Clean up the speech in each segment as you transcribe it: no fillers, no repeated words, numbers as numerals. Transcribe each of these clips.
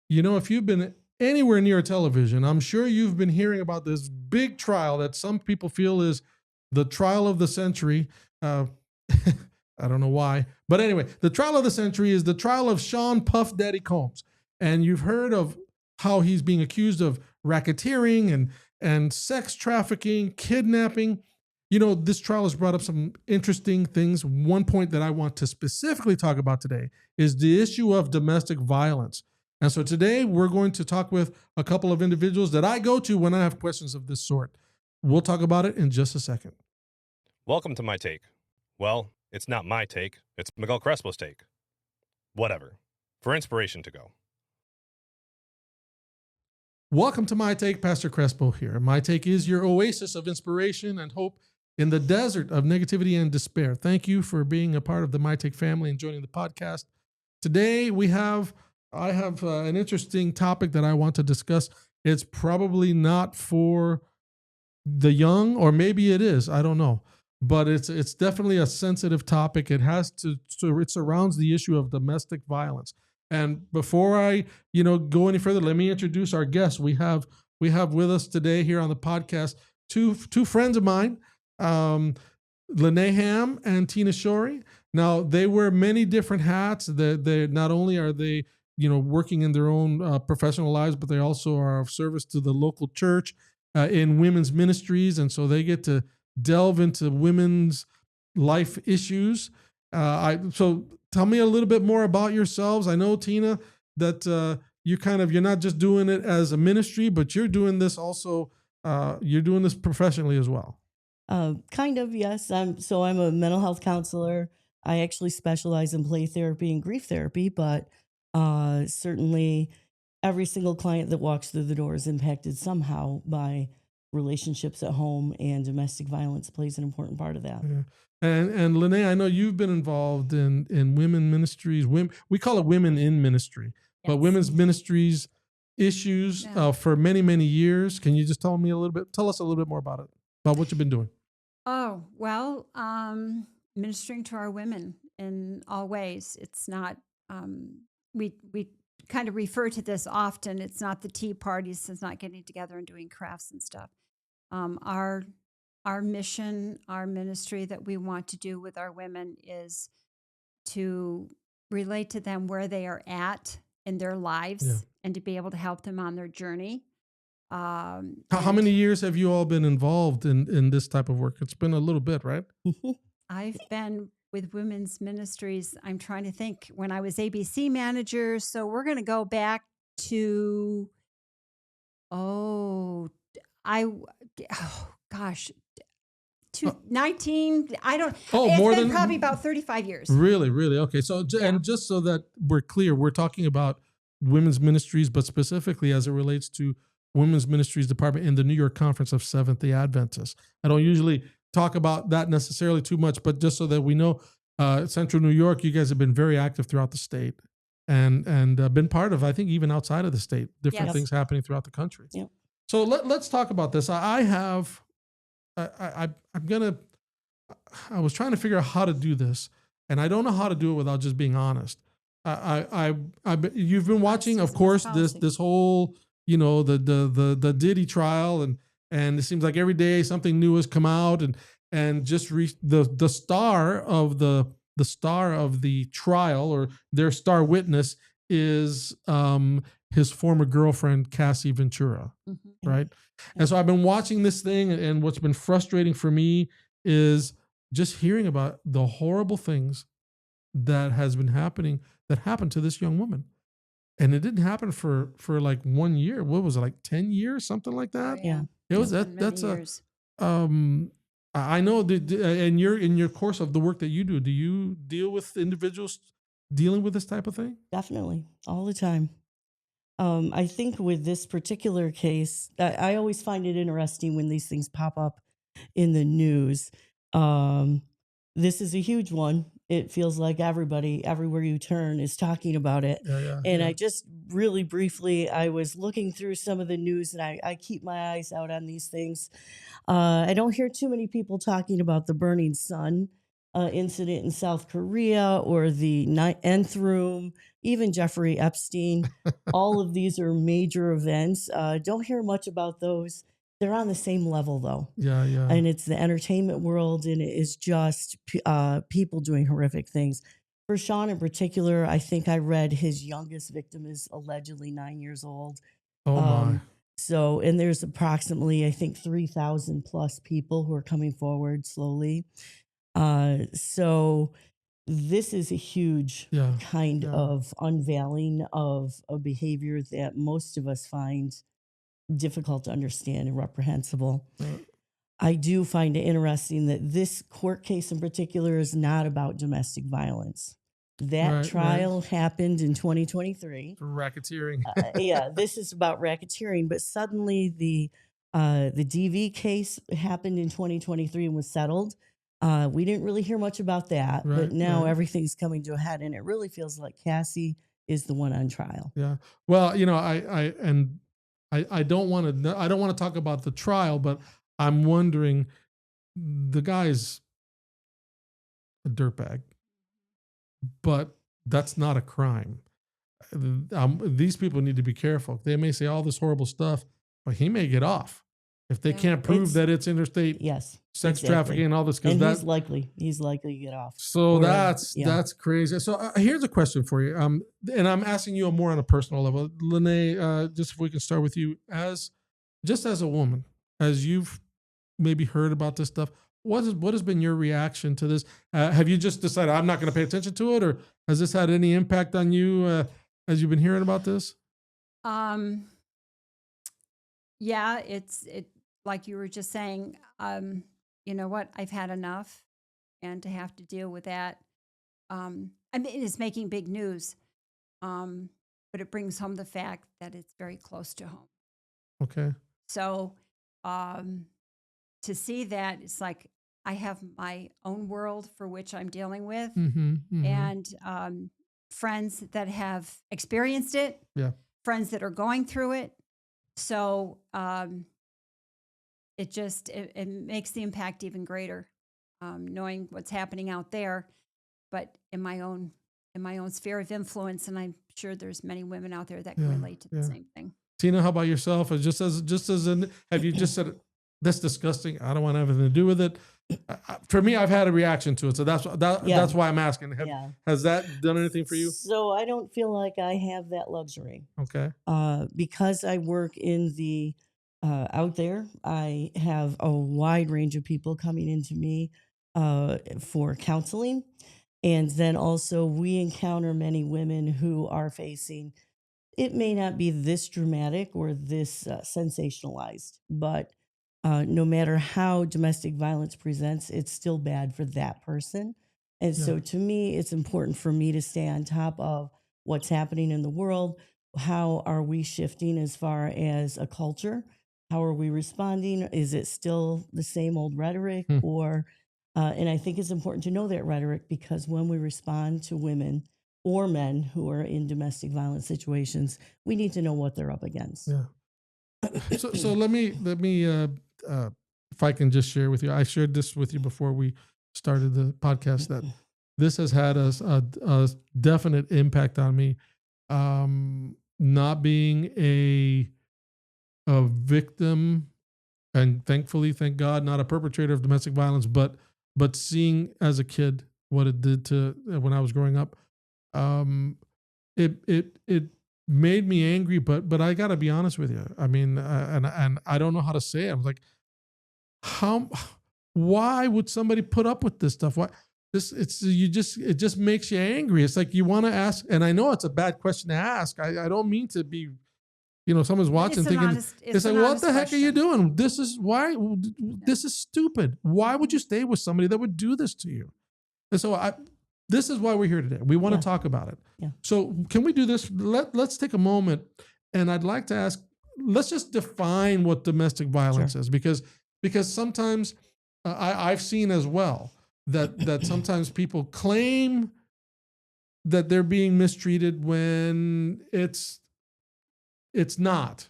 If you've been anywhere near a television, I'm sure you've been hearing about this big trial that some people feel is the trial of the century. Uh, I don't know why. But anyway, the trial of the century is the trial of Sean Puff Daddy Combs. And you've heard of how he's being accused of racketeering and sex trafficking, kidnapping. This trial has brought up some interesting things. One point that I want to specifically talk about today is the issue of domestic violence. And so today we're going to talk with a couple of individuals that I go to when I have questions of this sort. We'll talk about it in just a second. Welcome to My Take. Well, it's not my take. It's Miguel Crespo's take. Whatever. For inspiration to go. Welcome to My Take. Pastor Crespo here. My Take is your oasis of inspiration and hope in the desert of negativity and despair. Thank you for being a part of the My Take family and joining the podcast. Today I have an interesting topic that I want to discuss. It's probably not for the young, or maybe it is. I don't know. But it's definitely a sensitive topic. It surrounds the issue of domestic violence. And before I, go any further, let me introduce our guests. We have with us today here on the podcast two friends of mine, Lynee Hamm and Tina Shorey. Now they wear many different hats. They not only are they working in their own professional lives, but they also are of service to the local church in women's ministries, and so they get to delve into women's life issues. So tell me a little bit more about yourselves. I know, Tina, that you're not just doing it as a ministry, but you're doing this also. You're doing this professionally as well. Kind of, yes. I'm a mental health counselor. I actually specialize in play therapy and grief therapy, but certainly every single client that walks through the door is impacted somehow by relationships at home, and domestic violence plays an important part of that. Yeah. And Lynee, I know you've been involved in women ministries. We call it women in ministry, but women's ministries issues for many, many years. Can you just tell us a little bit more about it, about what you've been doing? Oh, well, ministering to our women in all ways. It's not, we kind of refer to this often. It's not the tea parties. It's not getting together and doing crafts and stuff. Our mission, our ministry that we want to do with our women is to relate to them where they are at in their lives and to be able to help them on their journey. How many years have you all been involved in this type of work? It's been a little bit, right? I've been with women's ministries. I'm trying to think when I was ABC manager. So we're going to go back to, gosh, 19, I don't, it's been probably about 35 years. Really? Okay. So, and just so that we're clear, we're talking about women's ministries, but specifically as it relates to women's ministries department in the New York Conference of Seventh-day Adventists. I don't usually talk about that necessarily too much, but just so that we know, Central New York, you guys have been very active throughout the state and been part of, I think, even outside of the state, different things happening throughout the country. Yep. So let's talk about this. I was trying to figure out how to do this, and I don't know how to do it without just being honest. You've been watching, of course, this whole, the Diddy trial, and it seems like every day something new has come out, and just the star of the trial, or their star witness, is his former girlfriend, Cassie Ventura, right? And so I've been watching this thing, and what's been frustrating for me is just hearing about the horrible things that happened to this young woman. And it didn't happen for like 1 year. What was it, like 10 years, something like that? Yeah. It was that's years. I know that in your course of the work that you do deal with individuals dealing with this type of thing? Definitely, all the time. I think with this particular case, I always find it interesting when these things pop up in the news. This is a huge one. It feels like everybody, everywhere you turn, is talking about it. I just really briefly, I was looking through some of the news, and I keep my eyes out on these things. I don't hear too many people talking about the burning sun incident in South Korea, or the nth room even Jeffrey Epstein. All of these are major events. Don't hear much about those. They're on the same level, though. Yeah, yeah. And it's the entertainment world, and it is just people doing horrific things. For Sean in particular, I think I read his youngest victim is allegedly 9 years old. Oh my. So, and there's approximately, I think, 3,000 plus people who are coming forward slowly. So this is a huge kind of unveiling of a behavior that most of us find difficult to understand and reprehensible. I do find it interesting that this court case in particular is not about domestic violence. That trial happened in 2023. Racketeering. Yeah, this is about racketeering. But suddenly the DV case happened in 2023 and was settled. We didn't really hear much about that, but now everything's coming to a head, and it really feels like Cassie is the one on trial. Yeah. Well, you know, I don't want to talk about the trial, but I'm wondering, the guy's a dirtbag, but that's not a crime. These people need to be careful. They may say all this horrible stuff, but he may get off if they can't prove that it's interstate sex trafficking and all this. And he's likely to get off. So that's crazy. So here's a question for you. And I'm asking you more on a personal level, Lynee. Just if we can start with you, as a woman, as you've maybe heard about this stuff, what has been your reaction to this? Have you just decided I'm not going to pay attention to it, or has this had any impact on you as you've been hearing about this? Yeah, it like you were just saying. You know what? I've had enough, and to have to deal with that. I mean, it's making big news, but it brings home the fact that it's very close to home. Okay. So, to see that, it's like I have my own world for which I'm dealing with, and friends that have experienced it, friends that are going through it. So it makes the impact even greater, knowing what's happening out there, but in my own sphere of influence, and I'm sure there's many women out there that can relate to the same thing. Tina, how about yourself? Have you just said, that's disgusting, I don't want anything to do with it? For me, I've had a reaction to it, so that's why I'm asking. Has that done anything for you? So I don't feel like I have that luxury. Okay. Because I work in the out there, I have a wide range of people coming into me for counseling, and then also we encounter many women who are facing. It may not be this dramatic or this sensationalized, but no matter how domestic violence presents, it's still bad for that person. And so to me, it's important for me to stay on top of what's happening in the world. How are we shifting as far as a culture? How are we responding? Is it still the same old rhetoric? Or, and I think it's important to know that rhetoric, because when we respond to women or men who are in domestic violence situations, we need to know what they're up against. Yeah. So let me if I can just share with you, I shared this with you before we started the podcast, that this has had a definite impact on me. Not being a victim, and thankfully, thank God, not a perpetrator of domestic violence, but seeing as a kid what it did to when I was growing up. It made me angry, but I got to be honest with you. I mean, and I don't know how to say it. I was like, why would somebody put up with this stuff? Why it just makes you angry. It's like you want to ask, and I know it's a bad question to ask. I don't mean to be, someone's watching thinking, it's like, what the heck are you doing? This is why, this is stupid. Why would you stay with somebody that would do this to you? And so this is why we're here today. We want to talk about it. Yeah. So can we do this? Let's take a moment, and I'd like to ask, let's just define what domestic violence is, because sometimes I've seen as well that sometimes people claim that they're being mistreated when it's not.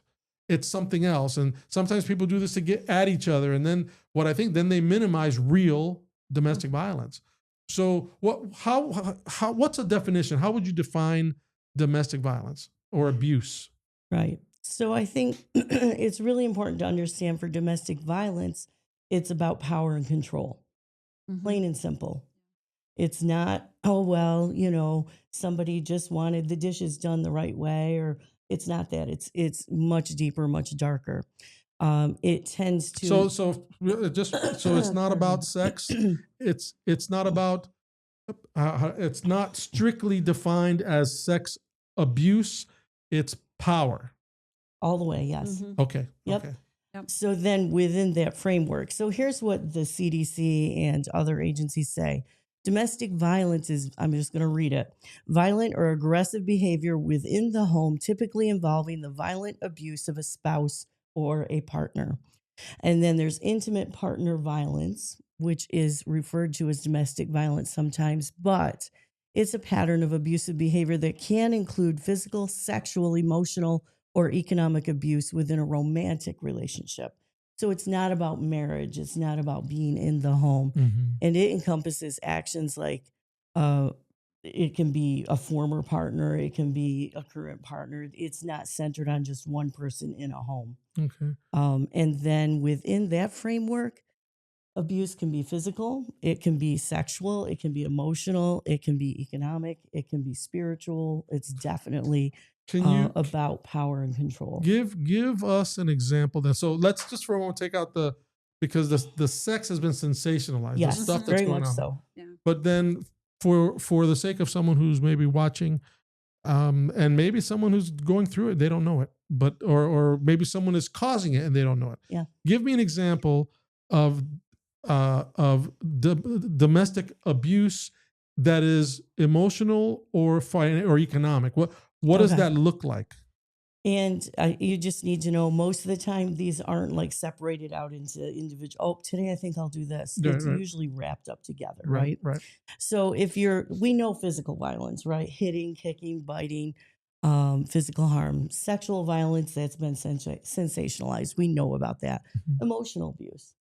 It's something else. And sometimes people do this to get at each other. And then then they minimize real domestic violence. So what's a definition? How would you define domestic violence or abuse? Right. So I think it's really important to understand for domestic violence, it's about power and control, plain and simple. It's not, oh, well, somebody just wanted the dishes done the right way, or it's not that. It's much deeper, much darker. It tends to. So it's not about sex. It's not about. It's not strictly defined as sex abuse. It's power. All the way, yes. Okay. Yep. Okay. Yep. So then within that framework, so here's what the CDC and other agencies say. Domestic violence is, I'm just going to read it, violent or aggressive behavior within the home, typically involving the violent abuse of a spouse or a partner. And then there's intimate partner violence, which is referred to as domestic violence sometimes, but it's a pattern of abusive behavior that can include physical, sexual, emotional, or economic abuse within a romantic relationship. So it's not about marriage. It's not about being in the home. And it encompasses actions like it can be a former partner. It can be a current partner. It's not centered on just one person in a home. Okay. And then within that framework, abuse can be physical, it can be sexual, it can be emotional, it can be economic, it can be spiritual. It's definitely Can you about power and control. give us an example then? So let's just for a moment take out because the sex has been sensationalized. Yes, the stuff that's very going much on. so. Yeah. But then for the sake of someone who's maybe watching, and maybe someone who's going through it, they don't know it, but or maybe someone is causing it and they don't know it. Yeah. Give me an example of domestic abuse that is emotional or or economic. What does Okay. that look like? And you just need to know most of the time these aren't like separated out into individual. Oh, today I think I'll do this. Right, It's right. usually wrapped up together, right? Right. So we know physical violence, right? Hitting, kicking, biting, physical harm, sexual violence that's been sensationalized. We know about that. Emotional abuse.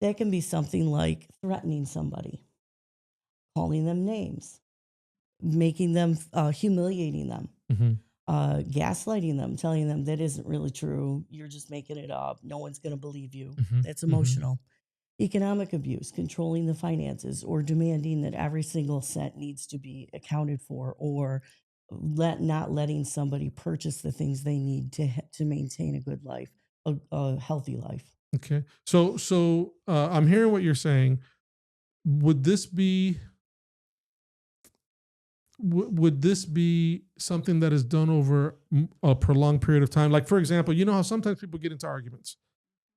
That can be something like threatening somebody, calling them names, making them, humiliating them, gaslighting them, telling them that isn't really true. You're just making it up. No one's going to believe you. That's emotional. Economic abuse, controlling the finances or demanding that every single cent needs to be accounted for, or not letting somebody purchase the things they need to maintain a good life, a healthy life. Okay. So I'm hearing what you're saying. Would this be something that is done over a prolonged period of time? Like, for example, you know how sometimes people get into arguments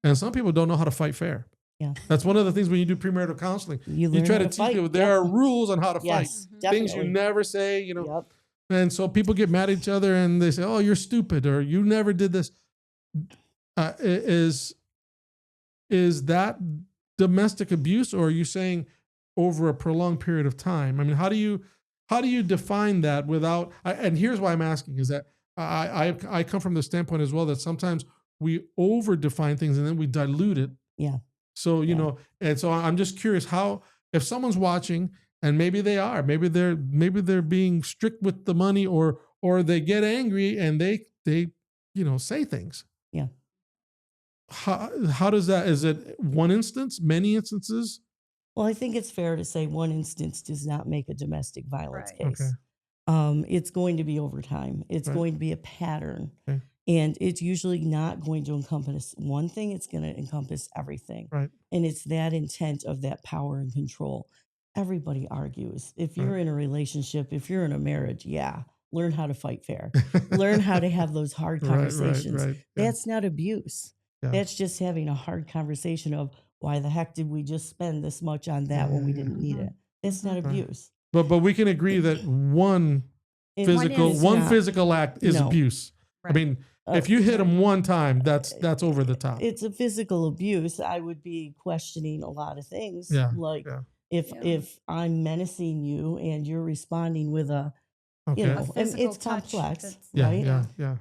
and some people don't know how to fight fair. Yeah. That's one of the things when you do premarital counseling. You learn try how to teach fight. people there are rules on how to fight. Yes, Things you definitely. never say, Yep. And so people get mad at each other and they say, "Oh, you're stupid," or "You never did this." Is that domestic abuse, or are you saying over a prolonged period of time? I mean, how do you define that without? And here's why I'm asking: is that I come from the standpoint as well that sometimes we over define things and then we dilute it. Yeah. So and so I'm just curious how, if someone's watching and maybe they're being strict with the money, or they get angry and they say things. Yeah. How does that? Is it one instance, many instances? Well, I think it's fair to say one instance does not make a domestic violence Right. case. It's going to be over time. It's Right. going to be a pattern. Okay. And it's usually not going to encompass one thing. It's going to encompass everything. Right. And it's that intent of that power and control. Everybody argues. If you're Right. in a relationship, if you're in a marriage, learn how to fight fair. Learn how to have those hard conversations. Right. Yeah. That's not abuse. Yeah. That's just having a hard conversation of, why the heck did we just spend this much on that when we didn't need it? That's not abuse. But we can agree that one One physical act is No. abuse. I Right. mean, if you hit them one time, that's over the top. It's a physical abuse. I would be questioning a lot of things. Yeah, Like yeah. if I'm menacing you and you're responding with a, Okay. and physical it's touch complex, that's- Yeah, right? yeah.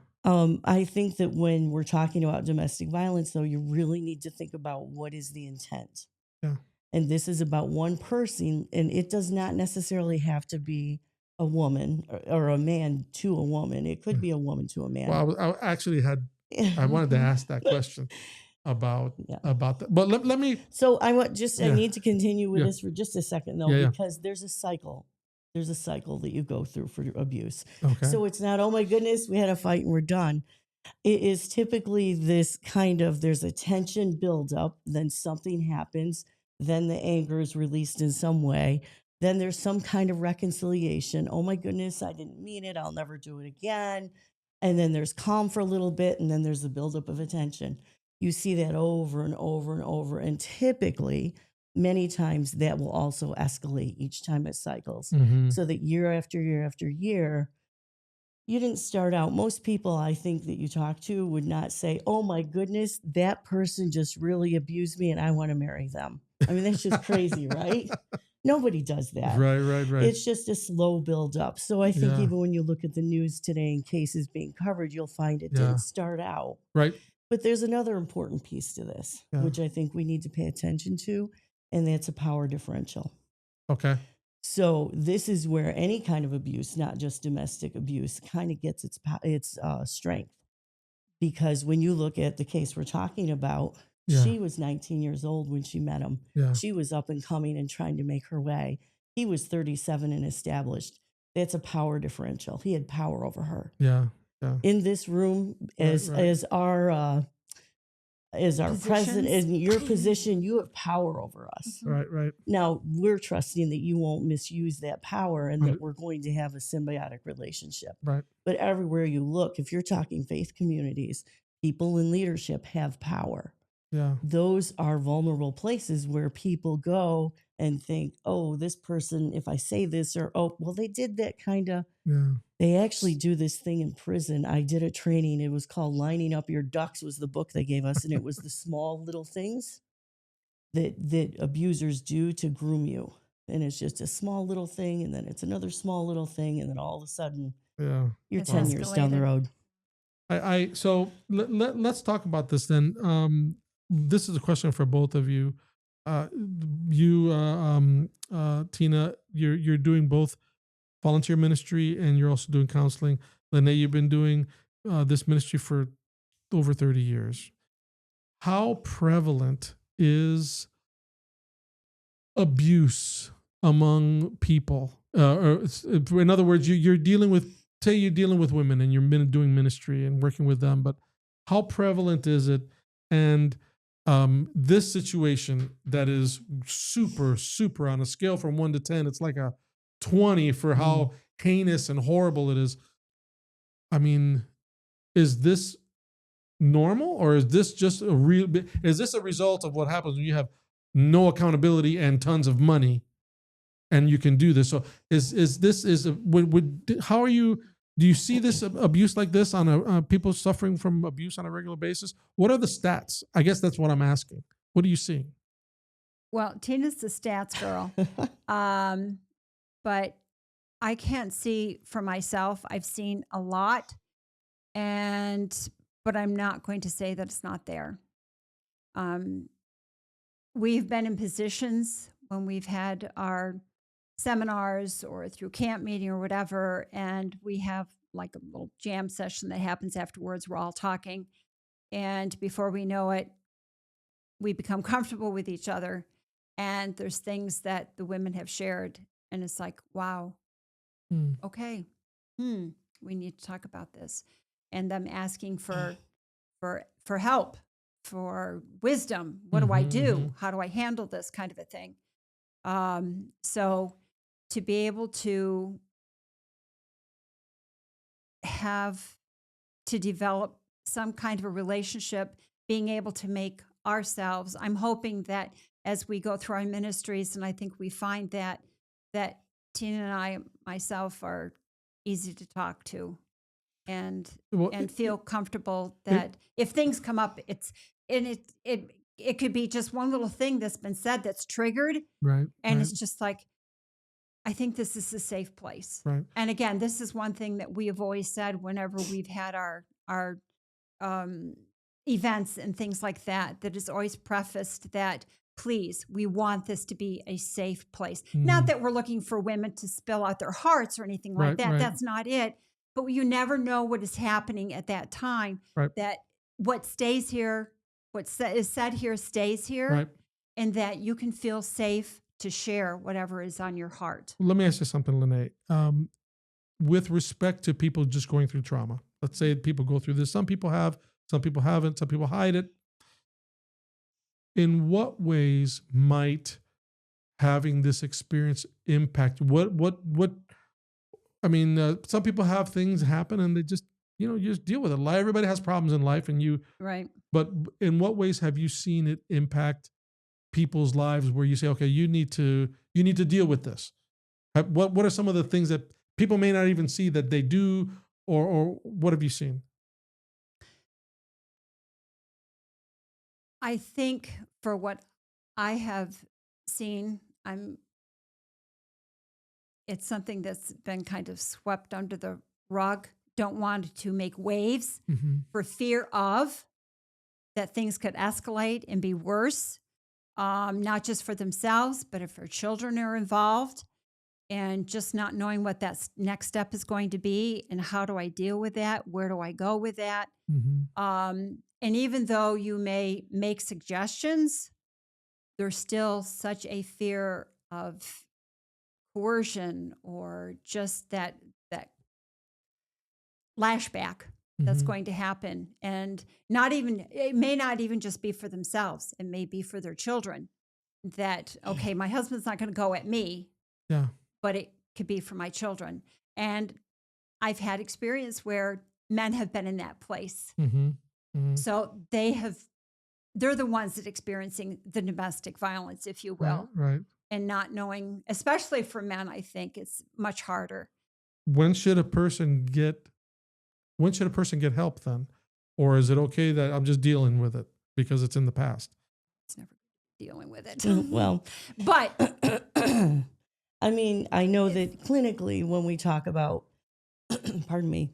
I think that when we're talking about domestic violence, though, you really need to think about what is the intent. Yeah. And this is about one person, and it does not necessarily have to be a woman or a man to a woman. It could be a woman to a man. Well, I actually I wanted to ask that question about Yeah. that. But let me. So I need to continue with Yeah. this for just a second though, Yeah. because there's a cycle. There's a cycle that you go through for abuse. Okay. So it's not, oh my goodness, we had a fight and we're done. It is typically this kind of, there's a tension buildup, then something happens, then the anger is released in some way. Then there's some kind of reconciliation. Oh my goodness, I didn't mean it. I'll never do it again. And then there's calm for a little bit, and then there's the buildup of attention. You see that over and over and over. And typically, many times that will also escalate each time it cycles. Mhm. So that year after year after year, you didn't start out. Most people I think that you talk to would not say, oh my goodness, that person just really abused me and I want to marry them. I mean, that's just crazy, right? Nobody does that. Right. It's just a slow build up. So I think Yeah. even when you look at the news today and cases being covered, you'll find it Yeah. didn't start out. Right. But there's another important piece to this, Yeah. which I think we need to pay attention to, and that's a power differential. Okay. So this is where any kind of abuse, not just domestic abuse, kind of gets its strength. Because when you look at the case we're talking about, Yeah. she was 19 years old when she met him. Yeah. She was up and coming and trying to make her way. He was 37 and established. That's a power differential. He had power over her. Yeah. In this room, as our president, in your position, you have power over us. Right. Now, we're trusting that you won't misuse that power and Right. that we're going to have a symbiotic relationship. Right. But everywhere you look, if you're talking faith communities, people in leadership have power. Yeah. Those are vulnerable places where people go and think, oh, this person, if I say this, or, oh, well, they did that kind of. Yeah. They actually do this thing in prison. I did a training. It was called Lining Up Your Ducks was the book they gave us. And it was the small little things that abusers do to groom you. And it's just a small little thing. And then it's another small little thing. And then all of a sudden, Yeah. you're It's 10 years down the escalated. road. So let's talk about this then. This is a question for both of you. Tina, you're doing both volunteer ministry and you're also doing counseling. Lynee, you've been doing this ministry for over 30 years. How prevalent is abuse among people? Or in other words, you're dealing with women and you're doing ministry and working with them, but how prevalent is it? And this situation that is super, super on a scale from 1 to 10, it's like a 20 for how heinous and horrible it is. I mean, is this normal, or is this just is this a result of what happens when you have no accountability and tons of money and you can do this? So how are you, do you see this abuse like this on people suffering from abuse on a regular basis? What are the stats? I guess that's what I'm asking. What are you seeing? Well, Tina's the stats girl. But I can't see for myself. I've seen a lot, but I'm not going to say that it's not there. We've been in positions when we've had our seminars or through camp meeting or whatever, and we have like a little jam session that happens afterwards. We're all talking, and before we know it, we become comfortable with each other, and there's things that the women have shared, and it's like, wow, okay, we need to talk about this, and them asking for help, for wisdom. What do I do? How do I handle this kind of a thing? So to be able to develop some kind of a relationship, being able to make ourselves, I'm hoping that as we go through our ministries, and I think we find that Tina and I, myself, are easy to talk to and feel comfortable that if things come up, it could be just one little thing that's been said that's triggered. Right. And it's just like, I think this is a safe place. Right. And again, this is one thing that we have always said whenever we've had our events and things like that, that is always prefaced that please, we want this to be a safe place. Mhm. Not that we're looking for women to spill out their hearts or anything like Right, that. right. That's not it. But you never know what is happening at that time. Right. That what stays here, is said here stays here, Right. and that you can feel safe to share whatever is on your heart. Let me ask you something, Lynee. With respect to people just going through trauma, let's say people go through this. Some people have, some people haven't, some people hide it. In what ways might having this experience impact? I mean, some people have things happen and they just, you just deal with it. Everybody has problems in life, Right. but in what ways have you seen it impact people's lives where you say, okay, you need to deal with this? What are some of the things that people may not even see that they do, or what have you seen? I think for what I have seen, it's something that's been kind of swept under the rug. Don't want to make waves Mm-hmm. for fear of that things could escalate and be worse, not just for themselves, but if their children are involved, and just not knowing what that next step is going to be and how do I deal with that? Where do I go with that? Mm-hmm. And even though you may make suggestions, there's still such a fear of coercion or just that lashback that's Mm-hmm. going to happen. And it may not even just be for themselves. It may be for their children that, okay, my husband's not going to go at me, Yeah. but it could be for my children. And I've had experience where men have been in that place. Mm-hmm. Mm-hmm. So they're the ones that experiencing the domestic violence, if you will, Right. and not knowing, especially for men, I think it's much harder. When should a person get help then? Or is it okay that I'm just dealing with it because it's in the past? It's never dealing with it. Well, But I mean, I know that clinically when we talk about, pardon me,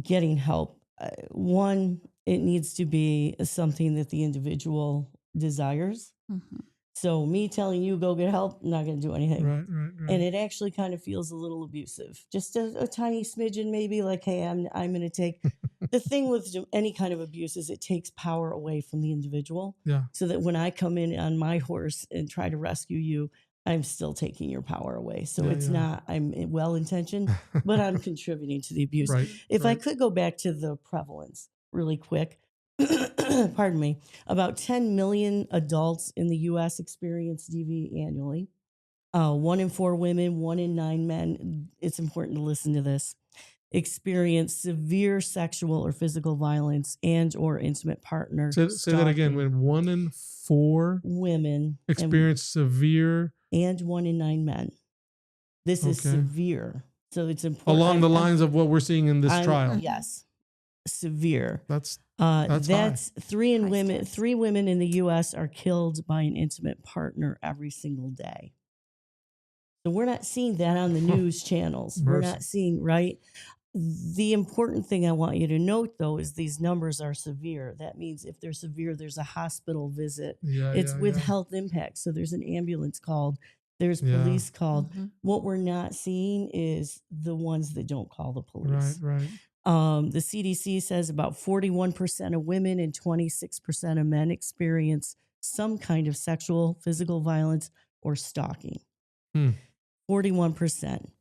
getting help, one, it needs to be something that the individual desires. Mhm. So me telling you go get help, I'm not going to do anything. Right. And it actually kind of feels a little abusive, just a tiny smidgen, maybe like, hey, I'm going to take. The thing with any kind of abuse is it takes power away from the individual. Yeah. So that when I come in on my horse and try to rescue you, I'm still taking your power away. So Yeah, it's yeah. not, I'm well intentioned, but I'm contributing to the abuse. Right. If I right. could go back to the prevalence really quick, pardon me, about 10 million adults in the U.S. experience DV annually. 1 in 4 women, 1 in 9 men. It's important to listen to this. Experience severe sexual or physical violence and or intimate partner. Say that again. stalking. When 1 in 4 Women experience severe, and 1 in 9 men. This is Okay. severe. So it's important. along the lines of what we're seeing in this I'm- trial. Yes. Severe. That's That's high. 3 High women. stakes. 3 women in the U.S. are killed by an intimate partner every single day. So we're not seeing that on the news channels. We're Mercy. not seeing, right? The important thing I want you to note, though, is these numbers are severe. That means if they're severe, there's a hospital visit. Yeah. It's yeah, with yeah. health impact. So there's an ambulance called. There's Yeah. police called. Mhm. What we're not seeing is the ones that don't call the police. Right. The CDC says about 41% of women and 26% of men experience some kind of sexual, physical violence or stalking. 41%.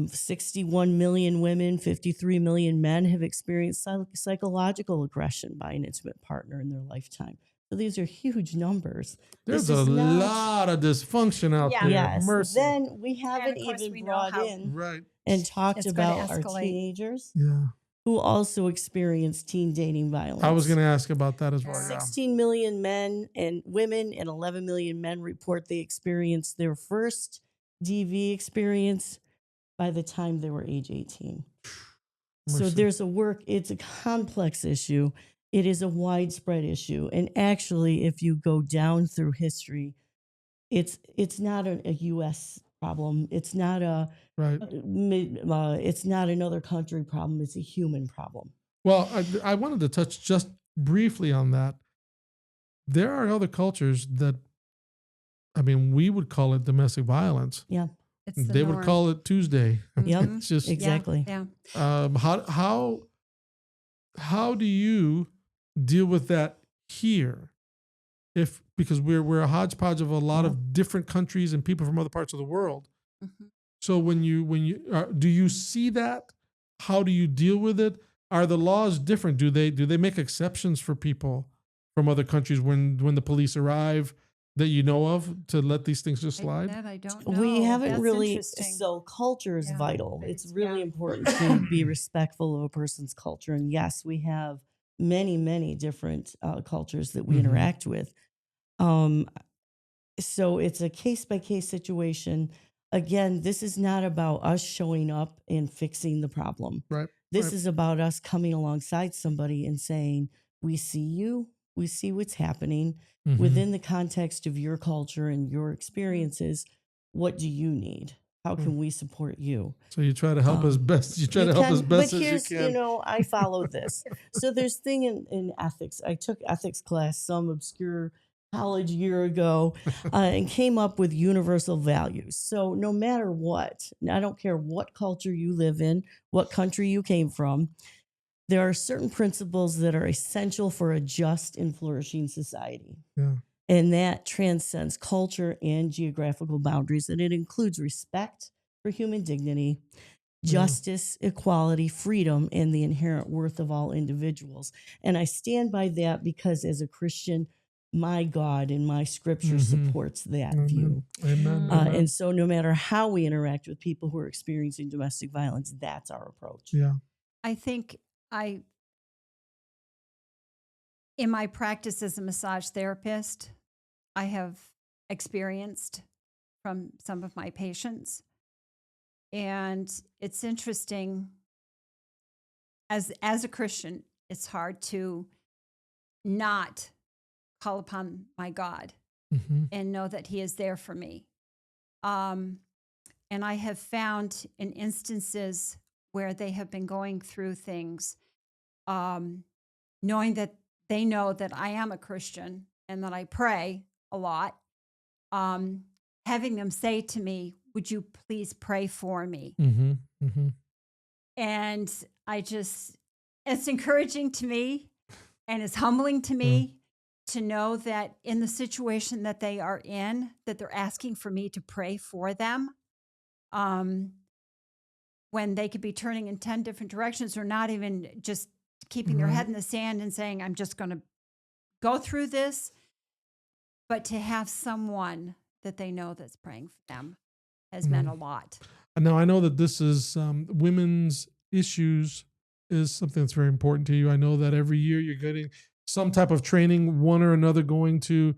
61 million women, 53 million men have experienced psychological aggression by an intimate partner in their lifetime. So these are huge numbers. There's This a is not- lot of dysfunction out Yeah. there. Yes. Mercy. Then we haven't of course even we know brought how- in Right. and talked It's gonna about our escalate. teenagers Yeah. who also experience teen dating violence. I was going to ask about that as well. Yeah. Yeah. 16 million men and women and 11 million men report they experienced their first DV experience by the time they were age 18. So Mercy. there's it's a complex issue. It is a widespread issue. And actually, if you go down through history, it's not a U.S. problem. It's not Right. it's not another country problem. It's a human problem. Well, I wanted to touch just briefly on that. there are other cultures that, I mean, we would call it domestic violence. Yeah. It's the They would norm. call it Tuesday. Yep. It's just Exactly. Yeah. how do you deal with that here? Because we're a hodgepodge of a lot of different countries and people from other parts of the world. Mhm. So when you do you see that? How do you deal with it? Are the laws different? Do they make exceptions for people from other countries when the police arrive that you know of to let these things just slide? That I don't know. We haven't That's really, interesting. so culture is Yeah. vital. It's really Yeah. important to be respectful of a person's culture. And yes, we have many, many different cultures that we Mhm. interact with. So it's a case by case situation. Again, this is not about us showing up and fixing the problem. Right. This right. is about us coming alongside somebody and saying, we see you, we see what's happening Mhm. within the context of your culture and your experiences. What do you need? How can we support you? So you try to help as best you try to help as best but as here's, you can. I follow this. So there's thing in ethics. I took ethics class some obscure college year ago and came up with universal values. So no matter what, I don't care what culture you live in, what country you came from, there are certain principles that are essential for a just and flourishing society. Yeah. And that transcends culture and geographical boundaries. And it includes respect for human dignity, justice, equality, freedom, and the inherent worth of all individuals. And I stand by that because as a Christian, my God and my scripture supports that view. Amen. Amen. And so no matter how we interact with people who are experiencing domestic violence, that's our approach. Yeah. I think in my practice as a massage therapist, I have experienced from some of my patients. And it's interesting, as a Christian, it's hard to not call upon my God Mhm. and know that He is there for me. And I have found in instances where they have been going through things, knowing that they know that I am a Christian and that I pray a lot, having them say to me, "Would you please pray for me?" Mhm. Mhm. And it's encouraging to me and it's humbling to me to know that in the situation that they are in, that they're asking for me to pray for them. When they could be turning in 10 different directions or not even just keeping their head in the sand and saying, I'm just going to go through this. But to have someone that they know that's praying for them has meant a lot. Now, I know that this is women's issues is something that's very important to you. I know that every year you're getting some type of training, one or another, going to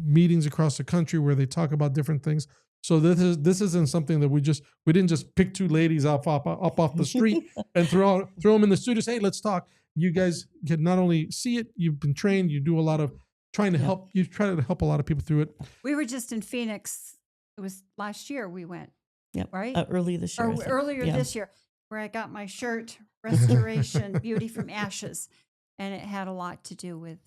meetings across the country where they talk about different things. So this isn't something that we didn't just pick two ladies up off the street and throw them in the studio. Say, hey, let's talk. You guys can not only see it, you've been trained. You do a lot of trying to help. You try to help a lot of people through it. We were just in Phoenix. It was last year we went. Yep. Right? Early this year. Or earlier this year, where I got my shirt, Restoration, Beauty from Ashes. And it had a lot to do with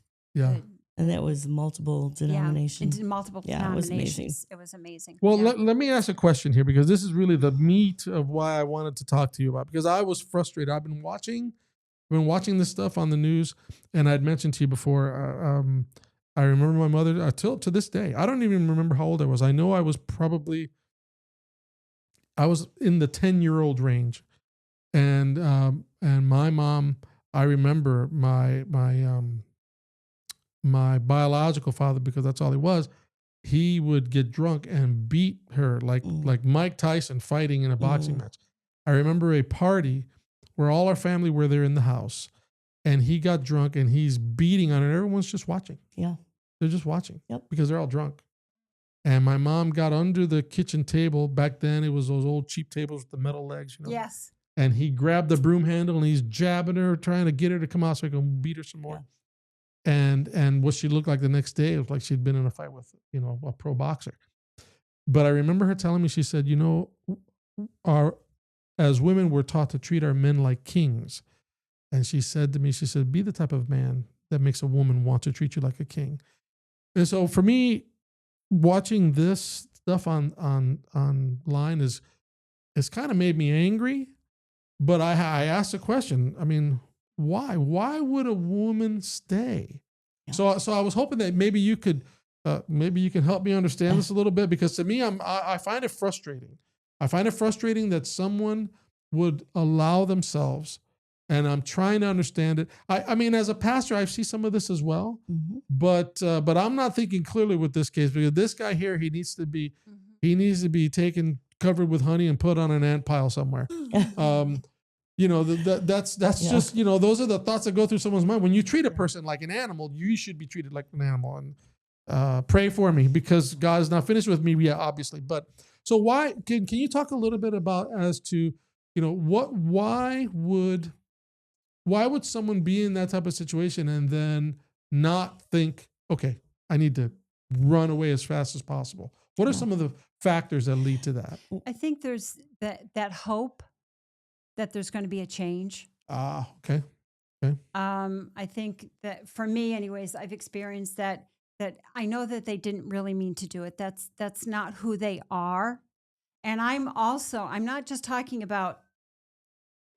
and that was multiple denominations. Multiple denominations. It was amazing. Well, let me ask a question here, because this is really the meat of why I wanted to talk to you about, because I was frustrated. I've been watching this stuff on the news, and I'd mentioned to you before, I remember my mother, till to this day, I don't even remember how old I was. I know I was in the 10-year-old range. And my mom, I remember my biological father, because that's all he was, he would get drunk and beat her like Mike Tyson fighting in a boxing match. I remember a party where all our family were there in the house, and he got drunk and he's beating on her. Everyone's just watching. Yeah. They're just watching. Yep. Because they're all drunk. And my mom got under the kitchen table. Back then it was those old cheap tables with the metal legs, Yes. And he grabbed the broom handle and he's jabbing her, trying to get her to come out so he can beat her some more. Yeah. And what she looked like the next day, it was like she'd been in a fight with, a pro boxer. But I remember her telling me, she said, as women, we're taught to treat our men like kings. And she said to me, be the type of man that makes a woman want to treat you like a king. And so for me, watching this stuff online is kind of made me angry. But I asked a question. I mean, why? Why would a woman stay? Yeah. So I was hoping that maybe you could help me understand this a little bit, because to me, I find it frustrating. I find it frustrating that someone would allow themselves, and I'm trying to understand it. I mean, as a pastor, I see some of this as well, Mhm. but I'm not thinking clearly with this case, because this guy here, he needs to be taken, covered with honey, and put on an ant pile somewhere. That's Yeah. just, those are the thoughts that go through someone's mind. When you treat a person like an animal, you should be treated like an animal. And pray for me, because God is not finished with me yet, obviously. But so why can you talk a little bit about as to, why would someone be in that type of situation and then not think, okay, I need to run away as fast as possible? What are Yeah. some of the factors that lead to that? I think there's that hope that there's going to be a change. Okay. I think that for me, anyways, I've experienced that I know that they didn't really mean to do it. That's not who they are. And I'm not just talking about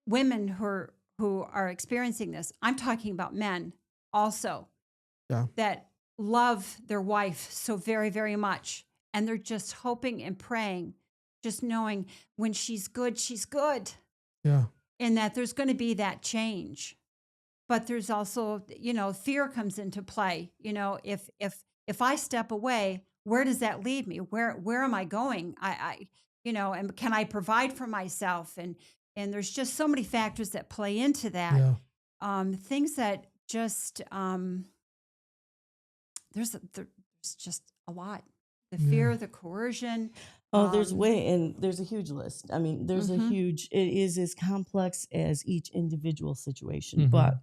women who are experiencing this. I'm talking about men also. Yeah. That love their wife so very, very much. And they're just hoping and praying, just knowing when she's good, she's good. Yeah. And that there's going to be that change. But there's also, fear comes into play. If I step away, where does that lead me? Where am I going? And can I provide for myself? And there's just so many factors that play into that. Yeah. Things that just there's just a lot. The fear, the coercion. There's a huge list. I mean, there's it is as complex as each individual situation. Mhm. But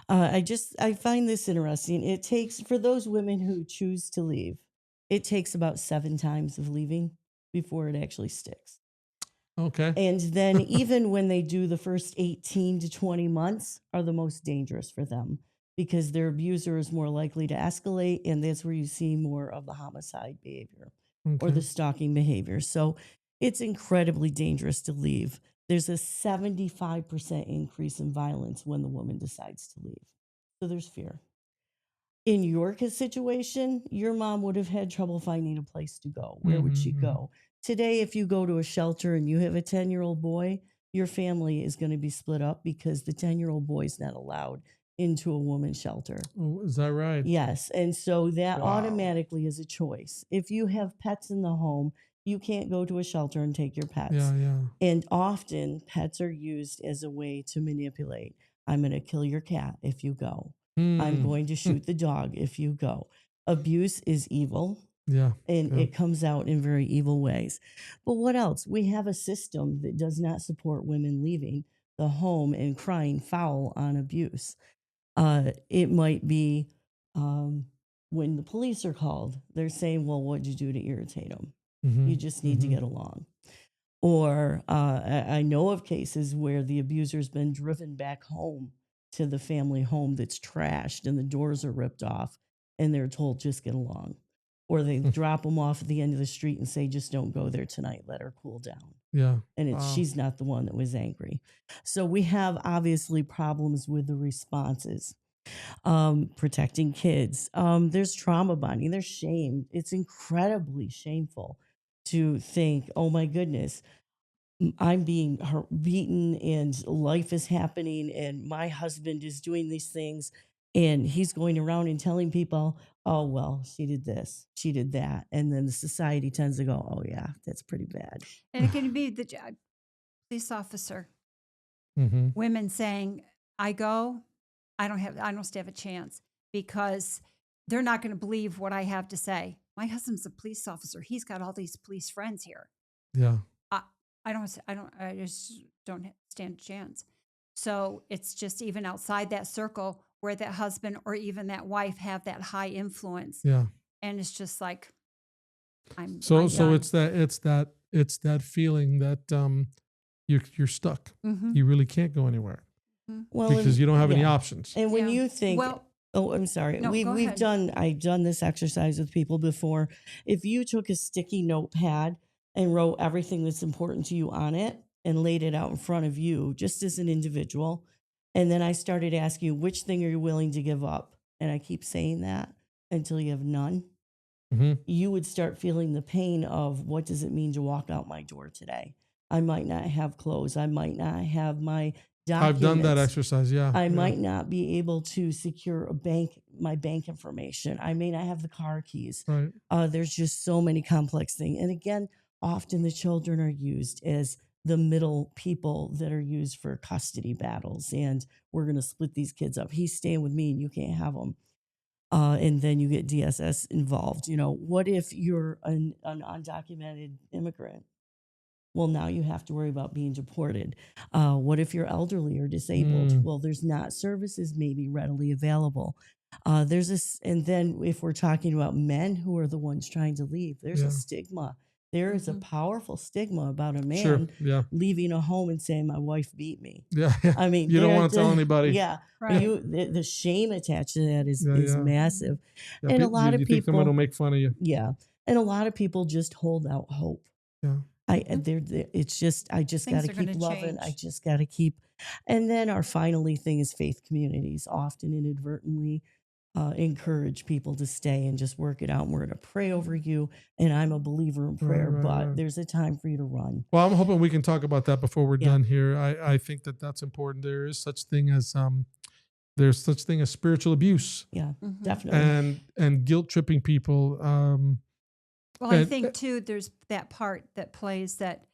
I find this interesting. It takes, for those women who choose to leave, it takes about 7 times of leaving before it actually sticks. Okay. And then even when they do, the first 18 to 20 months are the most dangerous for them, because their abuser is more likely to escalate, and that's where you see more of the homicide behavior or the stalking behavior. So it's incredibly dangerous to leave. There's a 75% increase in violence when the woman decides to leave. So there's fear. In your situation, your mom would have had trouble finding a place to go. Where would she go? Today, if you go to a shelter and you have a 10-year-old boy, your family is going to be split up because the 10-year-old boy is not allowed into a woman's shelter. Oh, is that right? Yes. And so that automatically is a choice. If you have pets in the home, you can't go to a shelter and take your pets. Yeah. And often pets are used as a way to manipulate. I'm going to kill your cat if you go. I'm going to shoot the dog if you go. Abuse is evil. Yeah. And it comes out in very evil ways. But what else? We have a system that does not support women leaving the home and crying foul on abuse. It might be when the police are called, they're saying, well, what'd you do to irritate them? You just need to get along. Or I know of cases where the abuser's been driven back home to the family home that's trashed and the doors are ripped off, and they're told, just get along. Or they drop them off at the end of the street and say, just don't go there tonight. Let her cool down. Yeah. And she's not the one that was angry. So we have obviously problems with the responses. Protecting kids. There's trauma bonding. There's shame. It's incredibly shameful to think, oh my goodness, I'm being beaten and life is happening and my husband is doing these things and he's going around and telling people, oh, well, she did this, she did that. And then the society tends to go, oh yeah, that's pretty bad. And it can be the police officer, women saying, I don't stand a chance because they're not going to believe what I have to say. My husband's a police officer. He's got all these police friends here. Yeah. I just don't stand a chance. So it's just even outside that circle where that husband or even that wife have that high influence. Yeah. And it's just like, I'm so done. it's that feeling that you're stuck. You really can't go anywhere Well, because you don't have any options. And when you think, well, Oh, I'm sorry. No, go We've ahead. done, I've done this exercise with people before. If you took a sticky notepad and wrote everything that's important to you on it and laid it out in front of you, just as an individual, and then I started asking you, which thing are you willing to give up? And I keep saying that until you have none. Hmm. You would start feeling the pain of, what does it mean to walk out my door today? I might not have clothes. I might not have my I've done that documents. exercise. Yeah. I yeah. might not be able to secure my bank information. I may not have the car keys. Right. There's just so many complex things. And again, often the children are used as the middle people that are used for custody battles. And we're going to split these kids up. He's staying with me and you can't have him. And then you get DSS involved. What if you're an undocumented immigrant? Well, now you have to worry about being deported. What if you're elderly or disabled? Mm. Well, there's not services maybe readily available. There's this, and then if we're talking about men who are the ones trying to leave, there's Yeah. a stigma. There is a Mhm. powerful stigma about a man Sure. Yeah. leaving a home and saying, "My wife beat me." Yeah. I mean, You don't there- want to tell anybody. Yeah, Right. the shame attached to that is Yeah, is yeah. massive, Yeah, and a lot you of think someone will people, make fun of you. yeah, and a lot of people just hold out hope. Yeah. It's just, I just got Things to are gonna keep loving. I change. just got to keep. And then our finally thing is faith communities often inadvertently encourage people to stay and just work it out. And we're going to pray over you. And I'm a believer in prayer, right, but right. there's a time for you to run. Well, I'm hoping we can talk about that before we're Yeah. done here. I think that's important. There is such thing as there's such thing as spiritual abuse Yeah, Mhm. definitely. and guilt tripping people. Well, I and- think too, there's that part that plays that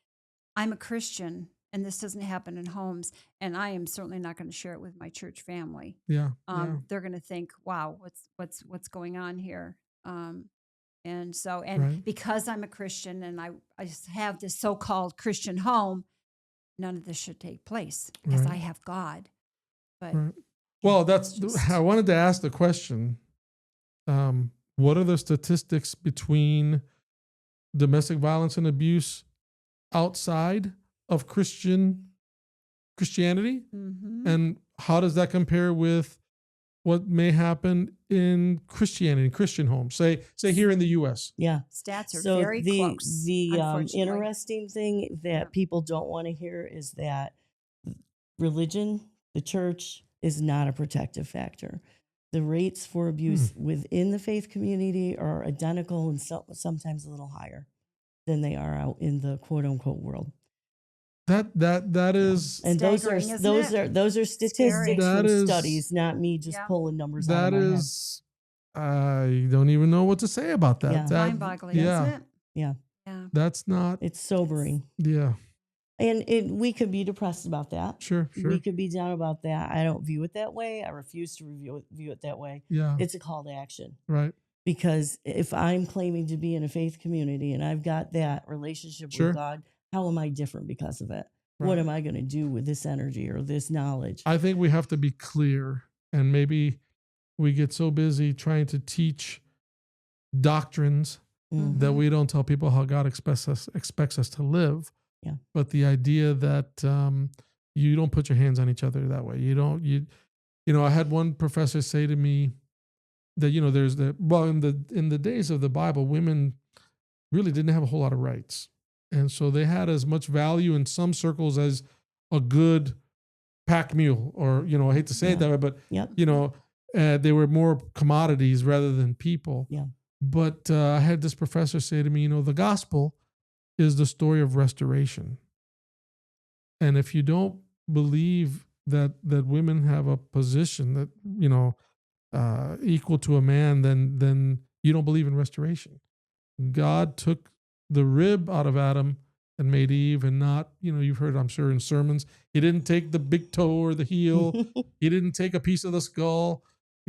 I'm a Christian and this doesn't happen in homes, and I am certainly not going to share it with my church family. yeah, yeah. They're going to think, "Wow, what's going on here?" And so, Right. because I'm a Christian and I just have this so-called Christian home, none of this should take place because Right. I have God. But Right. Well, it's just- I wanted to ask the question. What are the statistics between domestic violence and abuse outside of Christianity, Mhm. and how does that compare with what may happen in Christianity, in Christian homes? Say here in the U.S. Yeah. Stats are So very close. the unfortunately. interesting thing that people don't want to hear is that religion, the church, is not a protective factor. The rates for abuse within the faith community are identical and sometimes a little higher than they are out in the quote unquote world. That is And those are Staggering, isn't those it? are those are statistics Scary. That from is- studies, not me just Yeah. pulling numbers out of that my head. is I don't even know what to say about that. Yeah. That- Mind-boggling, yeah, isn't it? Yeah. Yeah. that's not. It's sobering. Yeah, And we could be depressed about that. sure. We could be down about that. I don't view it that way. I refuse to view it that way. Yeah, It's a call to action. right. Because if I'm claiming to be in a faith community and I've got that relationship Sure. with God, how am I different because of it? Right. What am I going to do with this energy or this knowledge? I think we have to be clear, and maybe we get so busy trying to teach doctrines Mhm. that we don't tell people how God expects us to live. Yeah. But the idea that you don't put your hands on each other that way. I had one professor say to me that there's in the days of the Bible, women really didn't have a whole lot of rights, and so they had as much value in some circles as a good pack mule, or I hate to say it that way, but Yep. they were more commodities rather than people. Yeah. But I had this professor say to me, the gospel is the story of restoration. And if you don't believe that women have a position that, equal to a man, then you don't believe in restoration. God took the rib out of Adam and made Eve, and not, you've heard, I'm sure, in sermons, he didn't take the big toe or the heel. He didn't take a piece of the skull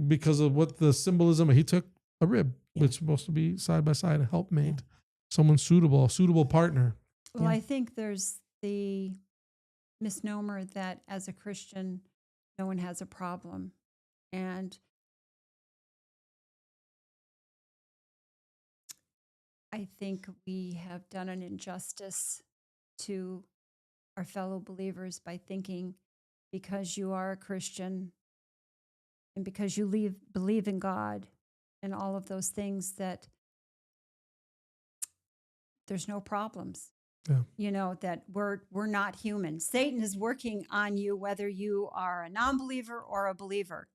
because of what the symbolism. He took a rib, Yeah. which is supposed to be side by side, a helpmate, someone suitable, a suitable partner. Well, Yeah. I think there's the misnomer that as a Christian, no one has a problem. And I think we have done an injustice to our fellow believers by thinking because you are a Christian, and because you believe in God and all of those things, that there's no problems. Yeah. That we're not human. Satan is working on you, whether you are a non-believer or a believer.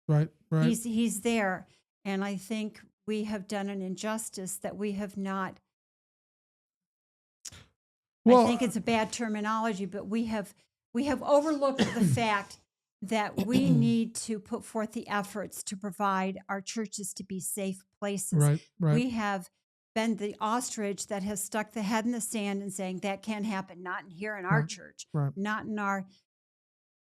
Right. He's there. And I think we have done an injustice that we have not. Well, I think it's a bad terminology, but we have overlooked the fact that we need to put forth the efforts to provide our churches to be safe places. Right. We have been the ostrich that has stuck the head in the sand and saying that can't happen, not here in our church, Right. not in our.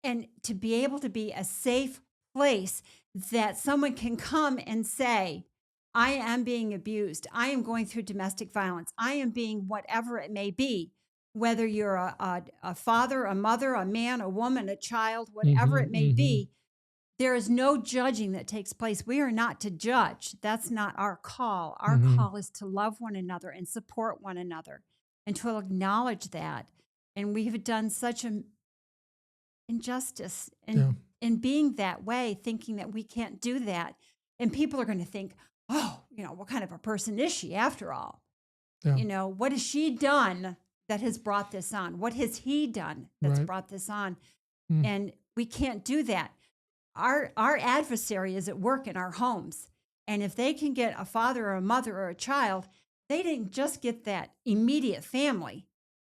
And to be able to be a safe place that someone can come and say, I am being abused. I am going through domestic violence. I am being whatever it may be, whether you're a father, a mother, a man, a woman, a child, whatever it may be. There is no judging that takes place. We are not to judge. That's not our call. Our call is to love one another and support one another and to acknowledge that. And we have done such an injustice in being that way, thinking that we can't do that. And people are going to think, oh, what kind of a person is she after all? Yeah. What has she done that has brought this on? What has he done that's brought this on? And we can't do that. Our adversary is at work in our homes. And if they can get a father or a mother or a child, they didn't just get that immediate family.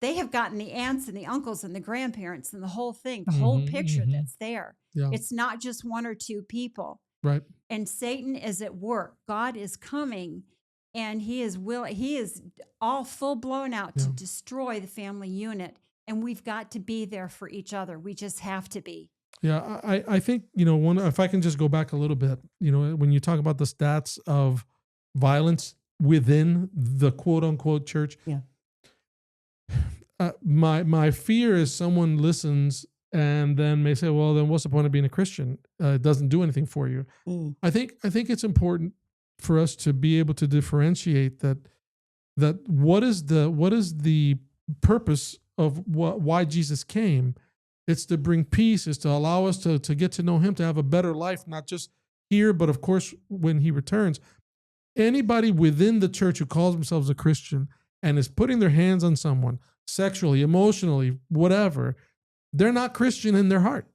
They have gotten the aunts and the uncles and the grandparents and the whole thing, the whole picture that's there. Yeah. It's not just one or two people. Right. And Satan is at work. God is coming, and he is all full blown out to destroy the family unit. And we've got to be there for each other. We just have to be. Yeah, I think, if I can just go back a little bit, when you talk about the stats of violence within the quote unquote church, my fear is someone listens and then may say, well, then what's the point of being a Christian? It doesn't do anything for you. I think it's important for us to be able to differentiate that what is the purpose of why Jesus came. It's to bring peace. It's to allow us to get to know him, to have a better life, not just here, but of course, when he returns. Anybody within the church who calls themselves a Christian and is putting their hands on someone sexually, emotionally, whatever, they're not Christian in their heart,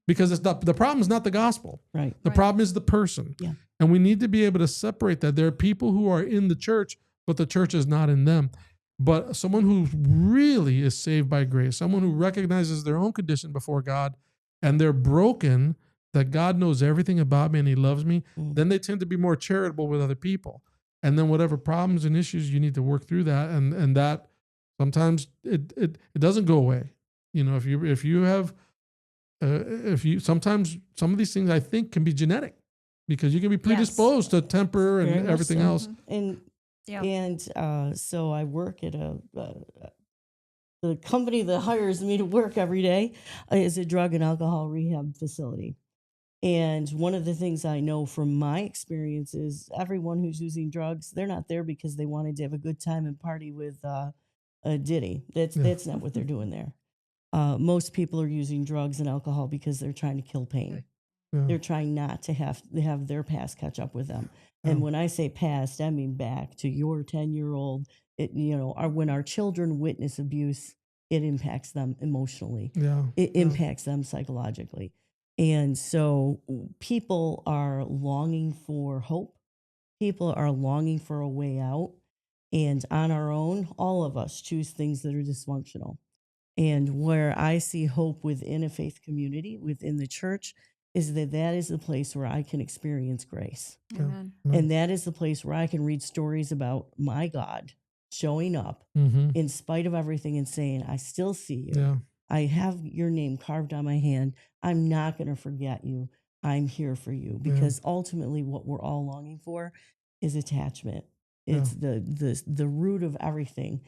because the problem is not the gospel. Right. The problem is the person. Yeah. And we need to be able to separate that. There are people who are in the church, but the church is not in them. But someone who really is saved by grace, someone who recognizes their own condition before God and they're broken, that God knows everything about me and he loves me, then they tend to be more charitable with other people. And then whatever problems and issues, you need to work through that. And that sometimes it doesn't go away. Sometimes some of these things I think can be genetic, because you can be predisposed to temper and everything else. And so I work at the company that hires me to work every day is a drug and alcohol rehab facility. And one of the things I know from my experience is everyone who's using drugs, they're not there because they wanted to have a good time and party with Diddy. That's not what they're doing there. Most people are using drugs and alcohol because they're trying to kill pain. Yeah. They're trying not to have their past catch up with them. And when I say past, I mean back to your 10-year-old. When our children witness abuse, it impacts them emotionally. Yeah. It impacts them psychologically. And so people are longing for hope. People are longing for a way out. And on our own, all of us choose things that are dysfunctional. And where I see hope within a faith community, within the church, is that is the place where I can experience grace. Amen. And that is the place where I can read stories about my God showing up in spite of everything and saying, I still see you. Yeah. I have your name carved on my hand. I'm not going to forget you. I'm here for you. Because ultimately what we're all longing for is attachment. It's the root of everything.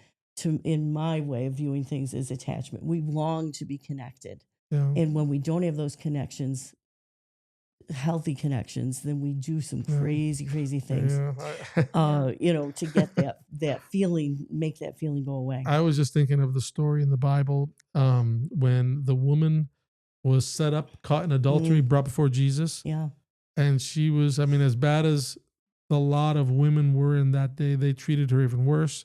In my way of viewing things, is attachment. We long to be connected. Yeah. And when we don't have those connections, healthy connections, then we do some crazy things, to get that feeling, make that feeling go away. I was just thinking of the story in the Bible when the woman was set up, caught in adultery, brought before Jesus. Yeah. And she was, I mean, as bad as a lot of women were in that day, they treated her even worse.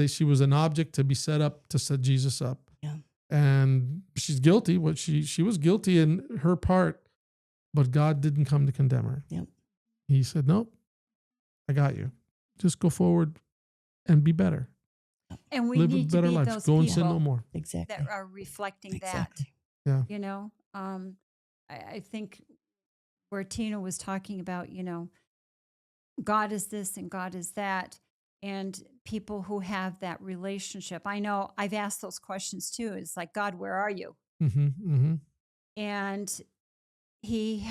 She was an object to be set up to set Jesus up. Yeah. And she's guilty. What she was guilty in her part, but God didn't come to condemn her. Yep. He said, nope, I got you. Just go forward and be better. And we Live need a to better be life. those Go and sin people no more. Exactly. that are reflecting Exactly. Yeah. that. You know, I think where Tina was talking about, you know, God is this and God is that, and people who have that relationship. I know I've asked those questions too. It's like, God, where are you? Mm-hmm, mm-hmm. And he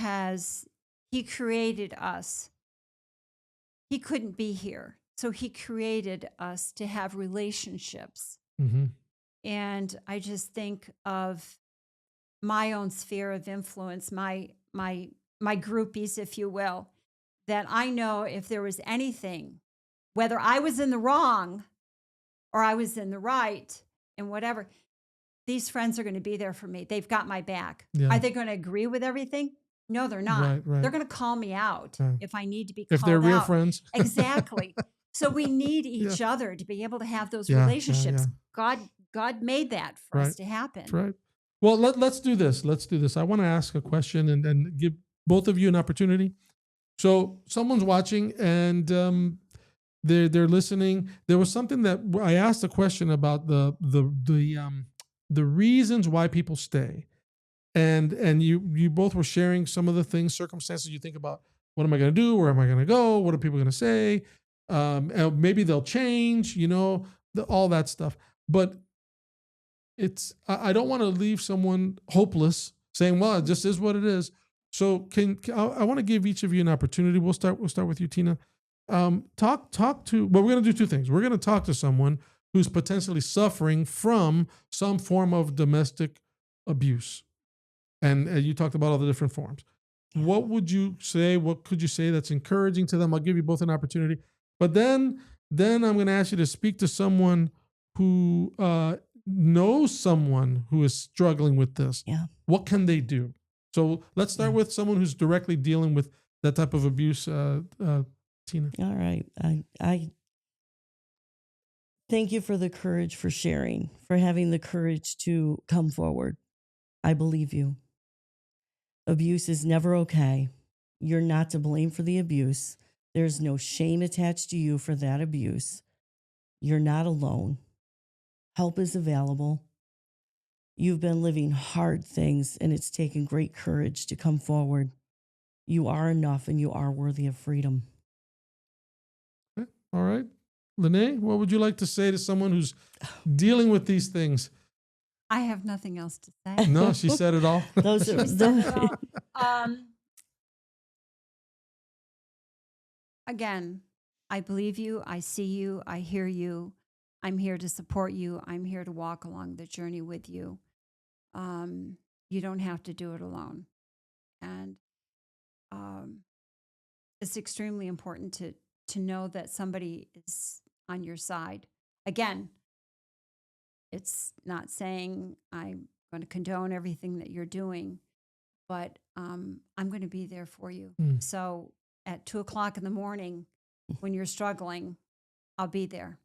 created us. He couldn't be here. So he created us to have relationships. Mm-hmm. And I just think of my own sphere of influence, my groupies, if you will, that I know if there was anything, whether I was in the wrong or I was in the right and whatever, these friends are going to be there for me. They've got my back. Yeah. Are they going to agree with everything? No, they're not. Right. They're going to call me out Yeah. if I need to be called out. If they're real friends. Exactly. So we need each other to be able to have those Yeah, relationships. yeah. God made that for us to happen. That's right. Well, let's do this. Let's do this. I want to ask a question and give both of you an opportunity. So someone's watching and they're listening. There was something that I asked a question about the reasons why people stay, and you both were sharing some of the things, circumstances you think about. What am I going to do? Where am I going to go? What are people going to say? And maybe they'll change. You know, all that stuff. But I don't want to leave someone hopeless, saying, "Well, it just is what it is." So I want to give each of you an opportunity. We'll start with you, Tina. Talk to. Well, we're going to do two things. We're going to talk to someone who's potentially suffering from some form of domestic abuse, and you talked about all the different forms. What would you say? What could you say that's encouraging to them? I'll give you both an opportunity, but then I'm going to ask you to speak to someone who knows someone who is struggling with this. Yeah. What can they do? So let's start with someone who's directly dealing with that type of abuse, Tina. All right. I thank you for the courage, for sharing, for having the courage to come forward. I believe you. Abuse is never okay. You're not to blame for the abuse. There's no shame attached to you for that abuse. You're not alone. Help is available. You've been living hard things, and it's taken great courage to come forward. You are enough, and you are worthy of freedom. Okay. All right. Lynee, what would you like to say to someone who's dealing with these things? I have nothing else to say. No, she said it all. Those are Again, I believe you. I see you. I hear you. I'm here to support you. I'm here to walk along the journey with you. You don't have to do it alone. And it's extremely important to know that somebody is on your side. Again, it's not saying I'm going to condone everything that you're doing, but I'm going to be there for you. Mm. So at 2:00 in the morning, when you're struggling, I'll be there.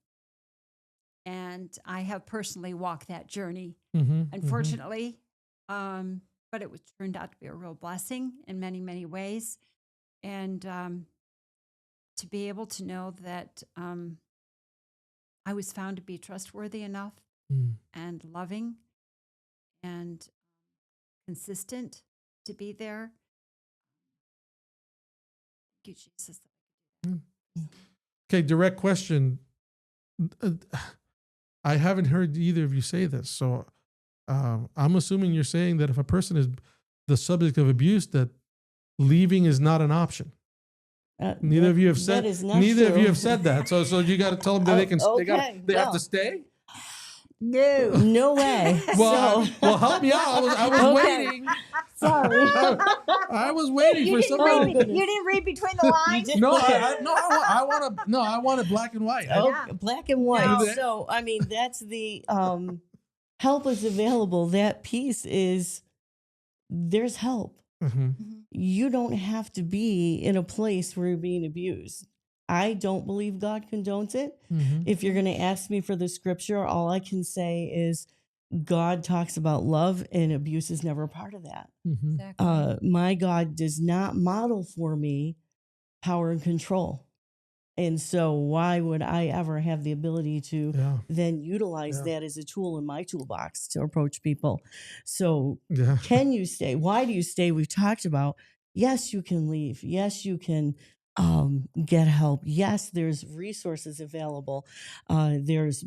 And I have personally walked that journey, unfortunately, but it turned out to be a real blessing in many, many ways. And to be able to know that I was found to be trustworthy enough and loving and consistent to be there. Thank you, Jesus. Okay, direct question. I haven't heard either of you say this, so I'm assuming you're saying that if a person is the subject of abuse, that leaving is not an option. Neither of you have said. Neither of you have said that. So you got to tell them that they can. Okay, They have to stay. No way. Well, help me out. I was waiting. Sorry. I was waiting for somebody. You didn't read between the lines? No, I want it black and white. Black and white. No. So, I mean, that's the help is available. That piece is there's help. You don't have to be in a place where you're being abused. I don't believe God condones it. If you're going to ask me for the scripture, all I can say is God talks about love, and abuse is never a part of that. Exactly. My God does not model for me power and control. And so why would I ever have the ability to then utilize that as a tool in my toolbox to approach people? So can you stay? Why do you stay? We've talked about, yes, you can leave. Yes, you can get help. Yes, there's resources available. There's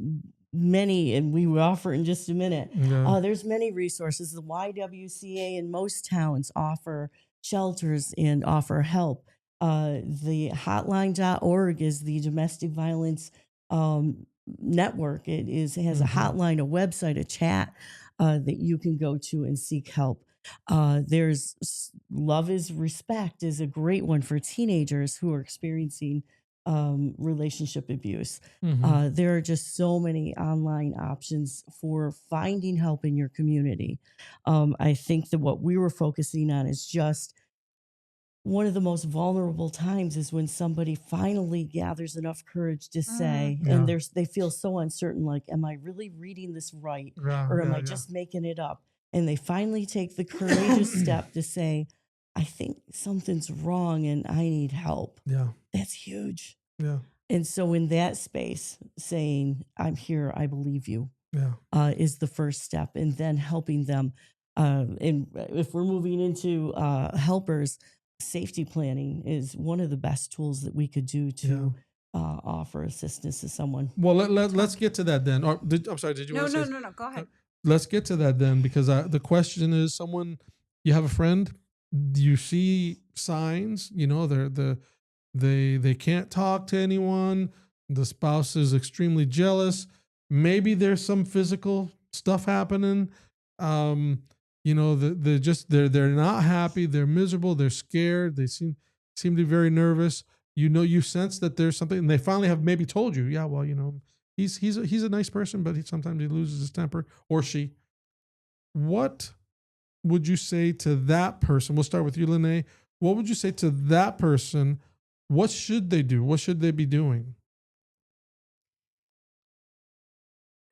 many, and we will offer in just a minute. There's many resources. The YWCA in most towns offer shelters and offer help. The hotline.org is the domestic violence network. It has a hotline, a website, a chat that you can go to and seek help. There's Love is Respect is a great one for teenagers who are experiencing relationship abuse. There are just so many online options for finding help in your community. I think that what we were focusing on is just one of the most vulnerable times is when somebody finally gathers enough courage to say, and they feel so uncertain, like, am I really reading this right? Or am I just making it up? And they finally take the courageous step to say, I think something's wrong and I need help. That's huge. And so in that space, saying, I'm here, I believe you, is the first step. And then helping them. And if we're moving into helpers, safety planning is one of the best tools that we could do to offer assistance to someone. Well, let's get to that then. Or I'm sorry, did you want to say? No. Go ahead. Let's get to that then, because the question is, you have a friend, you see signs, they can't talk to anyone, the spouse is extremely jealous, maybe there's some physical stuff happening, they're not happy, they're miserable, they're scared, they seem to be very nervous. You sense that there's something, and they finally have maybe told you, he's a nice person, but sometimes he loses his temper, or she. What would you say to that person? We'll start with you, Lynee. What would you say to that person? What should they do? What should they be doing?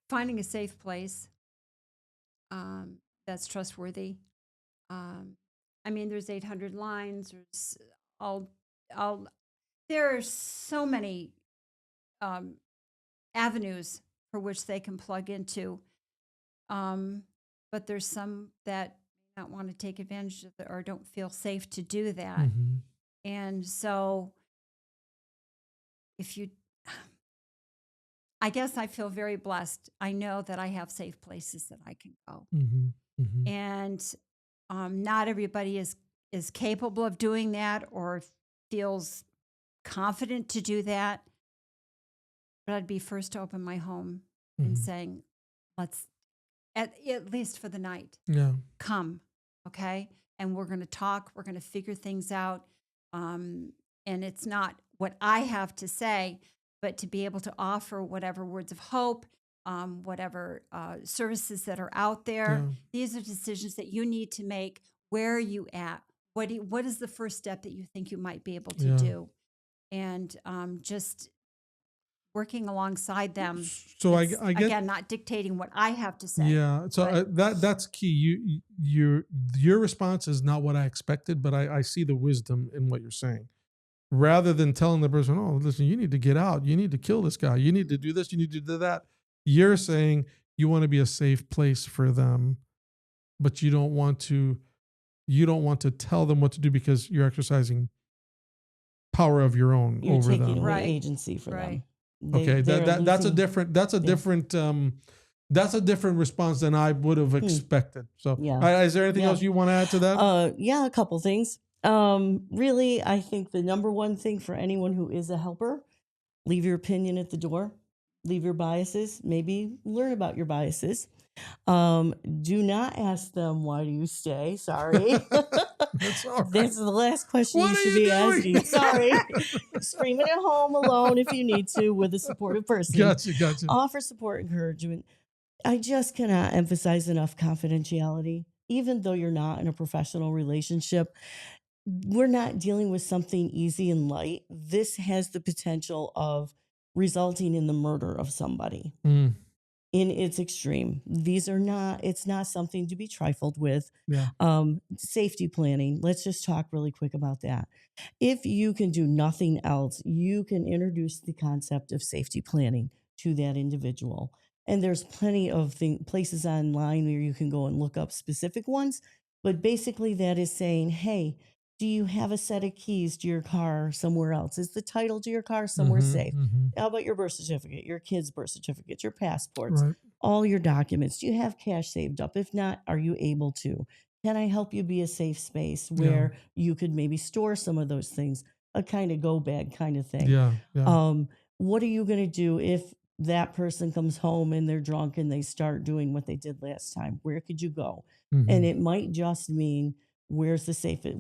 Finding a safe place that's trustworthy. There's 800 lines. There's there are so many avenues for which they can plug into. But there's some that not want to take advantage of it or don't feel safe to do that. And so I guess I feel very blessed. I know that I have safe places that I can go. And not everybody is capable of doing that or feels confident to do that. But I'd be first to open my home and saying, let's, at least for the night, come, okay? And we're going to talk. We're going to figure things out. And it's not what I have to say, but to be able to offer whatever words of hope, whatever services that are out there. These are decisions that you need to make. Where are you at? What is the first step that you think you might be able to do? And just working alongside them. So I get, again, not dictating what I have to say. Yeah. So that's key. Your response is not what I expected, but I see the wisdom in what you're saying. Rather than telling the person, oh, listen, you need to get out. You need to kill this guy. You need to do this. You need to do that. You're saying you want to be a safe place for them, but you don't want to tell them what to do because you're exercising power of your own You're over taking them. away agency for them. Okay, that's a different response than I would have expected. So, is there anything else you want to add to that? A couple things. Really, I think the number one thing for anyone who is a helper, leave your opinion at the door, leave your biases, maybe learn about your biases. Do not ask them, why do you stay? Sorry. That's all right. That's the last question you should be asking. Sorry. Screaming at home alone if you need to with a supportive person. Gotcha. Offer support, encouragement. I just cannot emphasize enough confidentiality. even though you're not in a professional relationship, we're not dealing with something easy and light. This has the potential of resulting in the murder of somebody Mm, in its extreme. It's not something to be trifled with. yeah. Safety planning. Let's just talk really quick about that. If you can do nothing else, you can introduce the concept of safety planning to that individual. And there's plenty of places online where you can go and look up specific ones. But basically, that is saying, hey, do you have a set of keys to your car somewhere else? Is the title to your car somewhere safe? How about your birth certificate, your kid's birth certificate, your passports, Right. all your documents? Do you have cash saved up? If not, are you able to? Can I help you be a safe space where you could maybe store some of those things? A kind of go bag kind of thing. Yeah. Yeah. What are you going to do if that person comes home and they're drunk and they start doing what they did last time? Where could you go? Mhm. And it might just mean where's the table,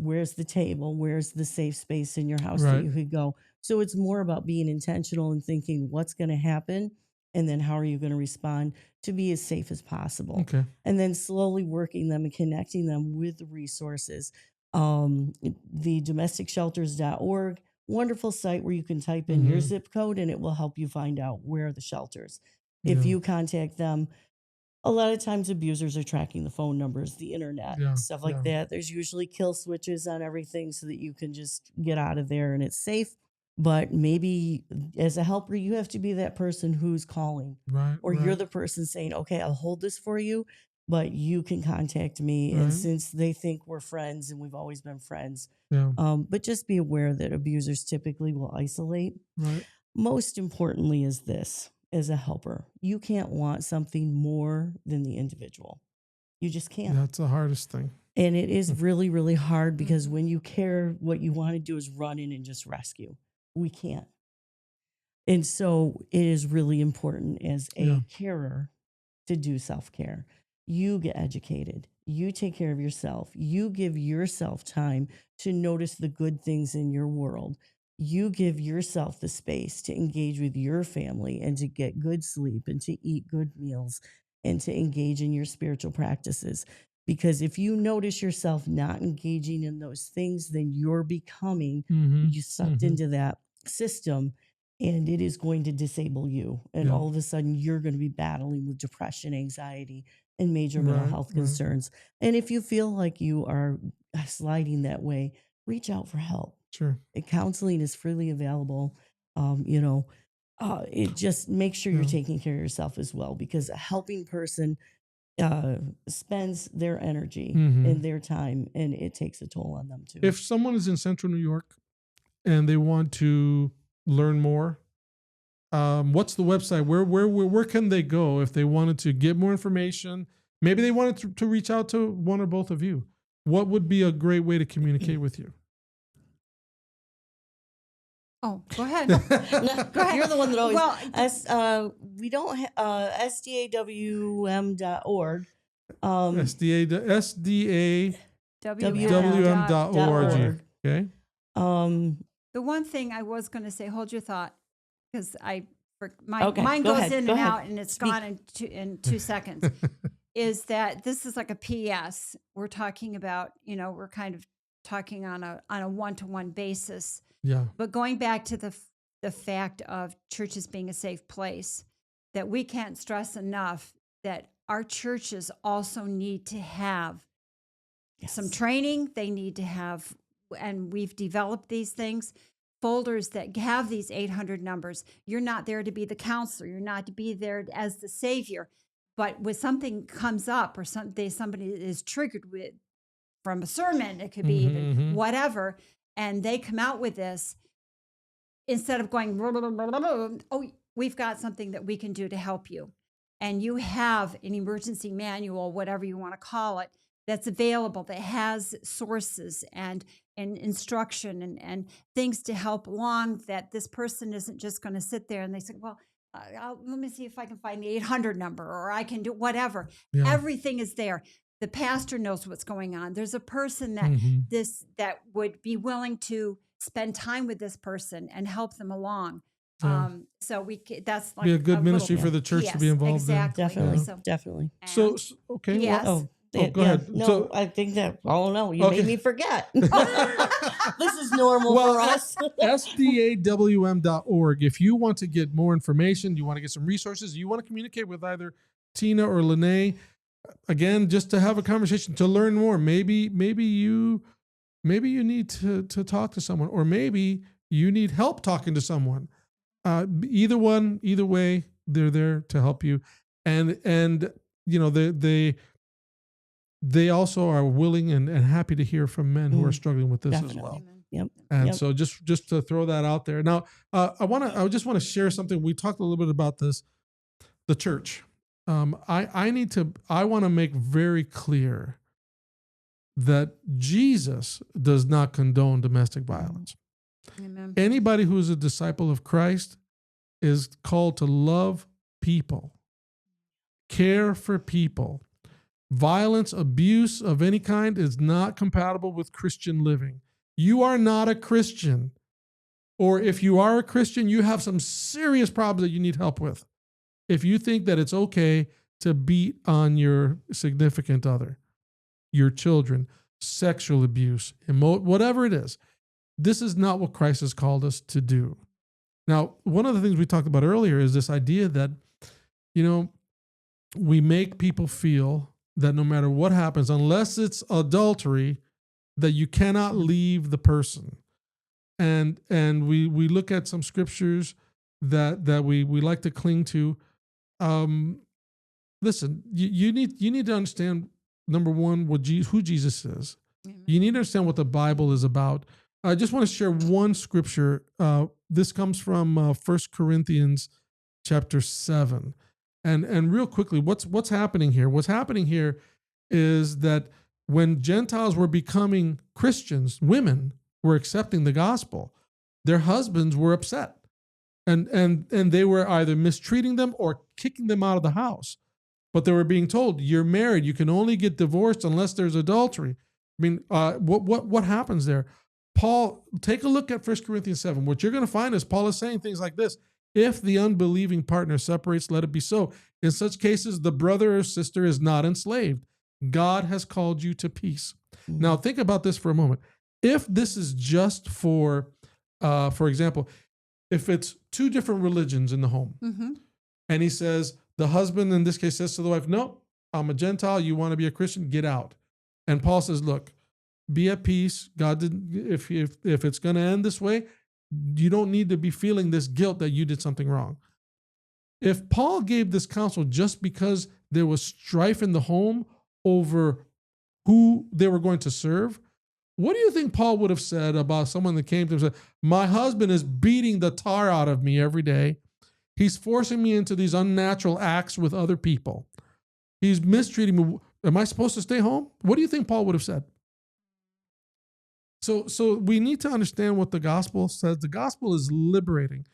where's the safe space in your house that Right. you could go. So it's more about being intentional and thinking what's going to happen and then how are you going to respond to be as safe as possible. Okay. And then slowly working them and connecting them with the resources. The domesticshelters.org, wonderful site where you can type in your Mhm. zip code and it will help you find out where are the shelters. If Yeah. you contact them, a lot of times abusers are tracking the phone numbers, the internet, Yeah. stuff like Yeah. that. There's usually kill switches on everything so that you can just get out of there and it's safe. But maybe as a helper, you have to be that person who's calling, Right. or you're Right. the person saying, okay, I'll hold this for you, but you can contact me. And Right. since they think we're friends and we've always been friends, Yeah. but just be aware that abusers typically will isolate. Right. Most importantly is this: as a helper, you can't want something more than the individual. You just can't. That's the hardest thing. And it is really, really hard because Mhm. when you care, what you want to do is run in and just rescue. We can't. And so it is really important as a Yeah. carer to do self-care. You get educated. You take care of yourself. You give yourself time to notice the good things in your world. You give yourself the space to engage with your family and to get good sleep and to eat good meals and to engage in your spiritual practices. Because if you notice yourself not engaging in those things, then you're becoming Mm-hmm. you sucked Mhm. into that system and it is going to disable you. And Yeah. all of a sudden, you're going to be battling with depression, anxiety, and major mental Right. health Right. concerns. And if you feel like you are sliding that way, reach out for help. Sure. Counseling is freely available. It just make sure you're Yeah. taking care of yourself as well, because a helping person spends their energy Mhm. and their time, and it takes a toll on them too. If someone is in Central New York and they want to learn more, what's the website? Where can they go if they wanted to get more information? Maybe they wanted to reach out to one or both of you. What would be a great way to communicate with you? Oh, go ahead. No, Go ahead. you're the one that always. Well, We don't SDAWM.org. SDAWM.org. WM.org. Okay. The one thing I was going to say, hold your thought, because Okay, mine go goes ahead, in go and ahead. out, and it's Speak. gone in 2 seconds. Is that this is like a PS? We're talking about, we're kind of talking on a one-to-one basis. Yeah. But going back to the fact of churches being a safe place, that we can't stress enough that our churches also need to have some training. They need to have, and we've developed these things, folders that have these 800 numbers. You're not there to be the counselor. You're not to be there as the savior. But when something comes up or somebody is triggered with from a sermon, it could be even whatever, and they come out with this, instead of going, oh, we've got something that we can do to help you. And you have an emergency manual, whatever you want to call it, that's available, that has sources and instruction and things to help along, that this person isn't just going to sit there and they say, well, let me see if I can find the 800 number, or I can do whatever. Yeah. Everything is there. The pastor knows what's going on. There's a person that that would be willing to spend time with this person and help them along. Yeah. So that's like Be a good ministry little for the church to be PS, involved exactly. in. Definitely, Yeah. definitely. So And okay. yes. Well, Oh, go ahead. No, So- I think that, oh no, you Okay. made me forget. This is normal Well, for us. SDAWM.org. If you want to get more information, you want to get some resources, you want to communicate with either Tina or Lynee, again, just to have a conversation, to learn more. Maybe you need to talk to someone, or maybe you need help talking to someone. Either way, they're there to help you. And you know, they also are willing and happy to hear from men who are struggling with this as well. Amen. Yep. And Yep. so just to throw that out there. Now, I just want to share something. We talked a little bit about this, the church. I want to make very clear that Jesus does not condone domestic violence. Amen. Anybody who is a disciple of Christ is called to love people, care for people. Violence, abuse of any kind is not compatible with Christian living. You are not a Christian. Or if you are a Christian, you have some serious problems that you need help with. If you think that it's okay to beat on your significant other, your children, sexual abuse, whatever it is, this is not what Christ has called us to do. Now, one of the things we talked about earlier is this idea that, you know, we make people feel that no matter what happens, unless it's adultery, that you cannot leave the person. And we look at some scriptures that we like to cling to. Listen, you need to understand, number one, who Jesus is. Amen. You need to understand what the Bible is about. I just want to share one scripture. This comes from 1 Corinthians chapter 7. And real quickly, what's happening here? What's happening here is that when Gentiles were becoming Christians, women were accepting the gospel. Their husbands were upset. And they were either mistreating them or kicking them out of the house. But they were being told, you're married, you can only get divorced unless there's adultery. I mean, what happens there? Paul, take a look at 1 Corinthians 7. What you're going to find is Paul is saying things like this. If the unbelieving partner separates, let it be so. In such cases, the brother or sister is not enslaved. God has called you to peace. Now, think about this for a moment. If this is just for example, if it's two different religions in the home, Mm-hmm. and he says, the husband in this case says to the wife, no, I'm a Gentile. You want to be a Christian? Get out. And Paul says, look, be at peace. God didn't, if it's going to end this way, you don't need to be feeling this guilt that you did something wrong. If Paul gave this counsel just because there was strife in the home over who they were going to serve, what do you think Paul would have said about someone that came to him and said, my husband is beating the tar out of me every day. He's forcing me into these unnatural acts with other people. He's mistreating me. Am I supposed to stay home? What do you think Paul would have said? So we need to understand what the gospel says. The gospel is liberating.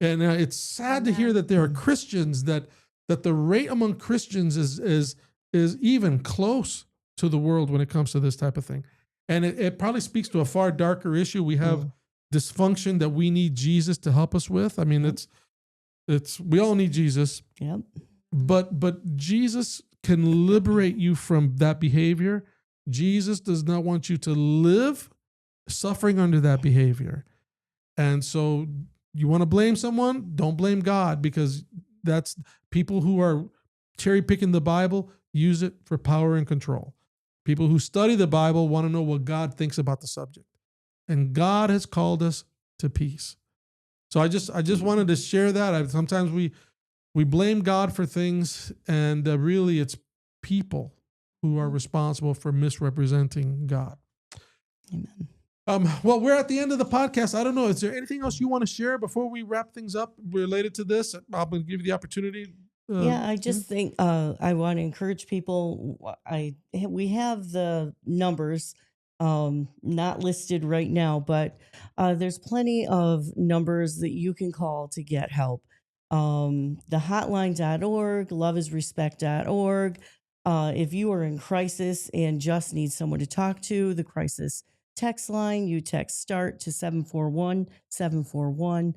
And it's sad to hear that there are Christians that the rate among Christians is even close to the world when it comes to this type of thing. And it probably speaks to a far darker issue. We have dysfunction that we need Jesus to help us with. I mean, we all need Jesus. Yep. But Jesus can liberate you from that behavior. Jesus does not want you to live suffering under that behavior. And so you want to blame someone? Don't blame God, because that's people who are cherry picking the Bible use it for power and control. People who study the Bible want to know what God thinks about the subject. And God has called us to peace. So I just wanted to share that. Sometimes we blame God for things, and really it's people who are responsible for misrepresenting God. Amen. Well, we're at the end of the podcast. I don't know. Is there anything else you want to share before we wrap things up related to this? I'm going to give you the opportunity. I just think I want to encourage people. We have the numbers not listed right now, but there's plenty of numbers that you can call to get help. The hotline.org, loveisrespect.org. If you are in crisis and just need someone to talk to, the crisis text line, you text START to 741-741.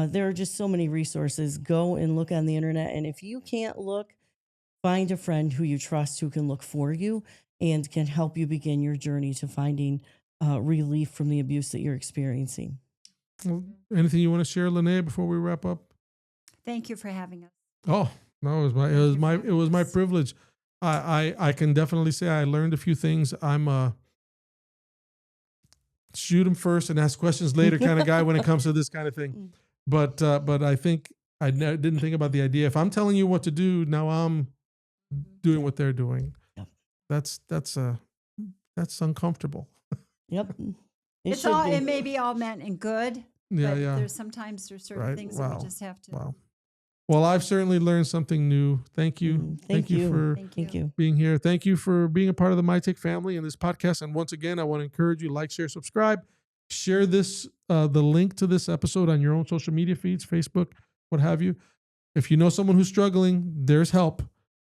There are just so many resources. Go and look on the internet. And if you can't look find a friend who you trust who can look for you and can help you begin your journey to finding relief from the abuse that you're experiencing. Well, anything you want to share, Lynee, before we wrap up? Thank you for having us. Oh, no, it was my privilege. I can definitely say I learned a few things. I'm shoot them first and ask questions later kind of guy when it comes to this kind of thing. But I think I didn't think about the idea. If I'm telling you what to do, now I'm doing what they're doing. Yep. That's uncomfortable. Yep. It may be all meant in good. Yeah, but yeah. There's certain things that we just have to. Wow. Well, I've certainly learned something new. Thank you. Thank you for Thank you. being here. Thank you for being a part of the My Take family and this podcast. And once again, I want to encourage you, like, share, subscribe, share this, the link to this episode on your own social media feeds, Facebook, what have you. If you know someone who's struggling, there's help.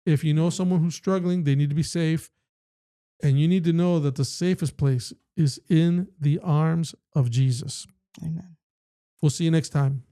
If you know someone who's struggling, they need to be safe. And you need to know that the safest place is in the arms of Jesus. Amen. We'll see you next time.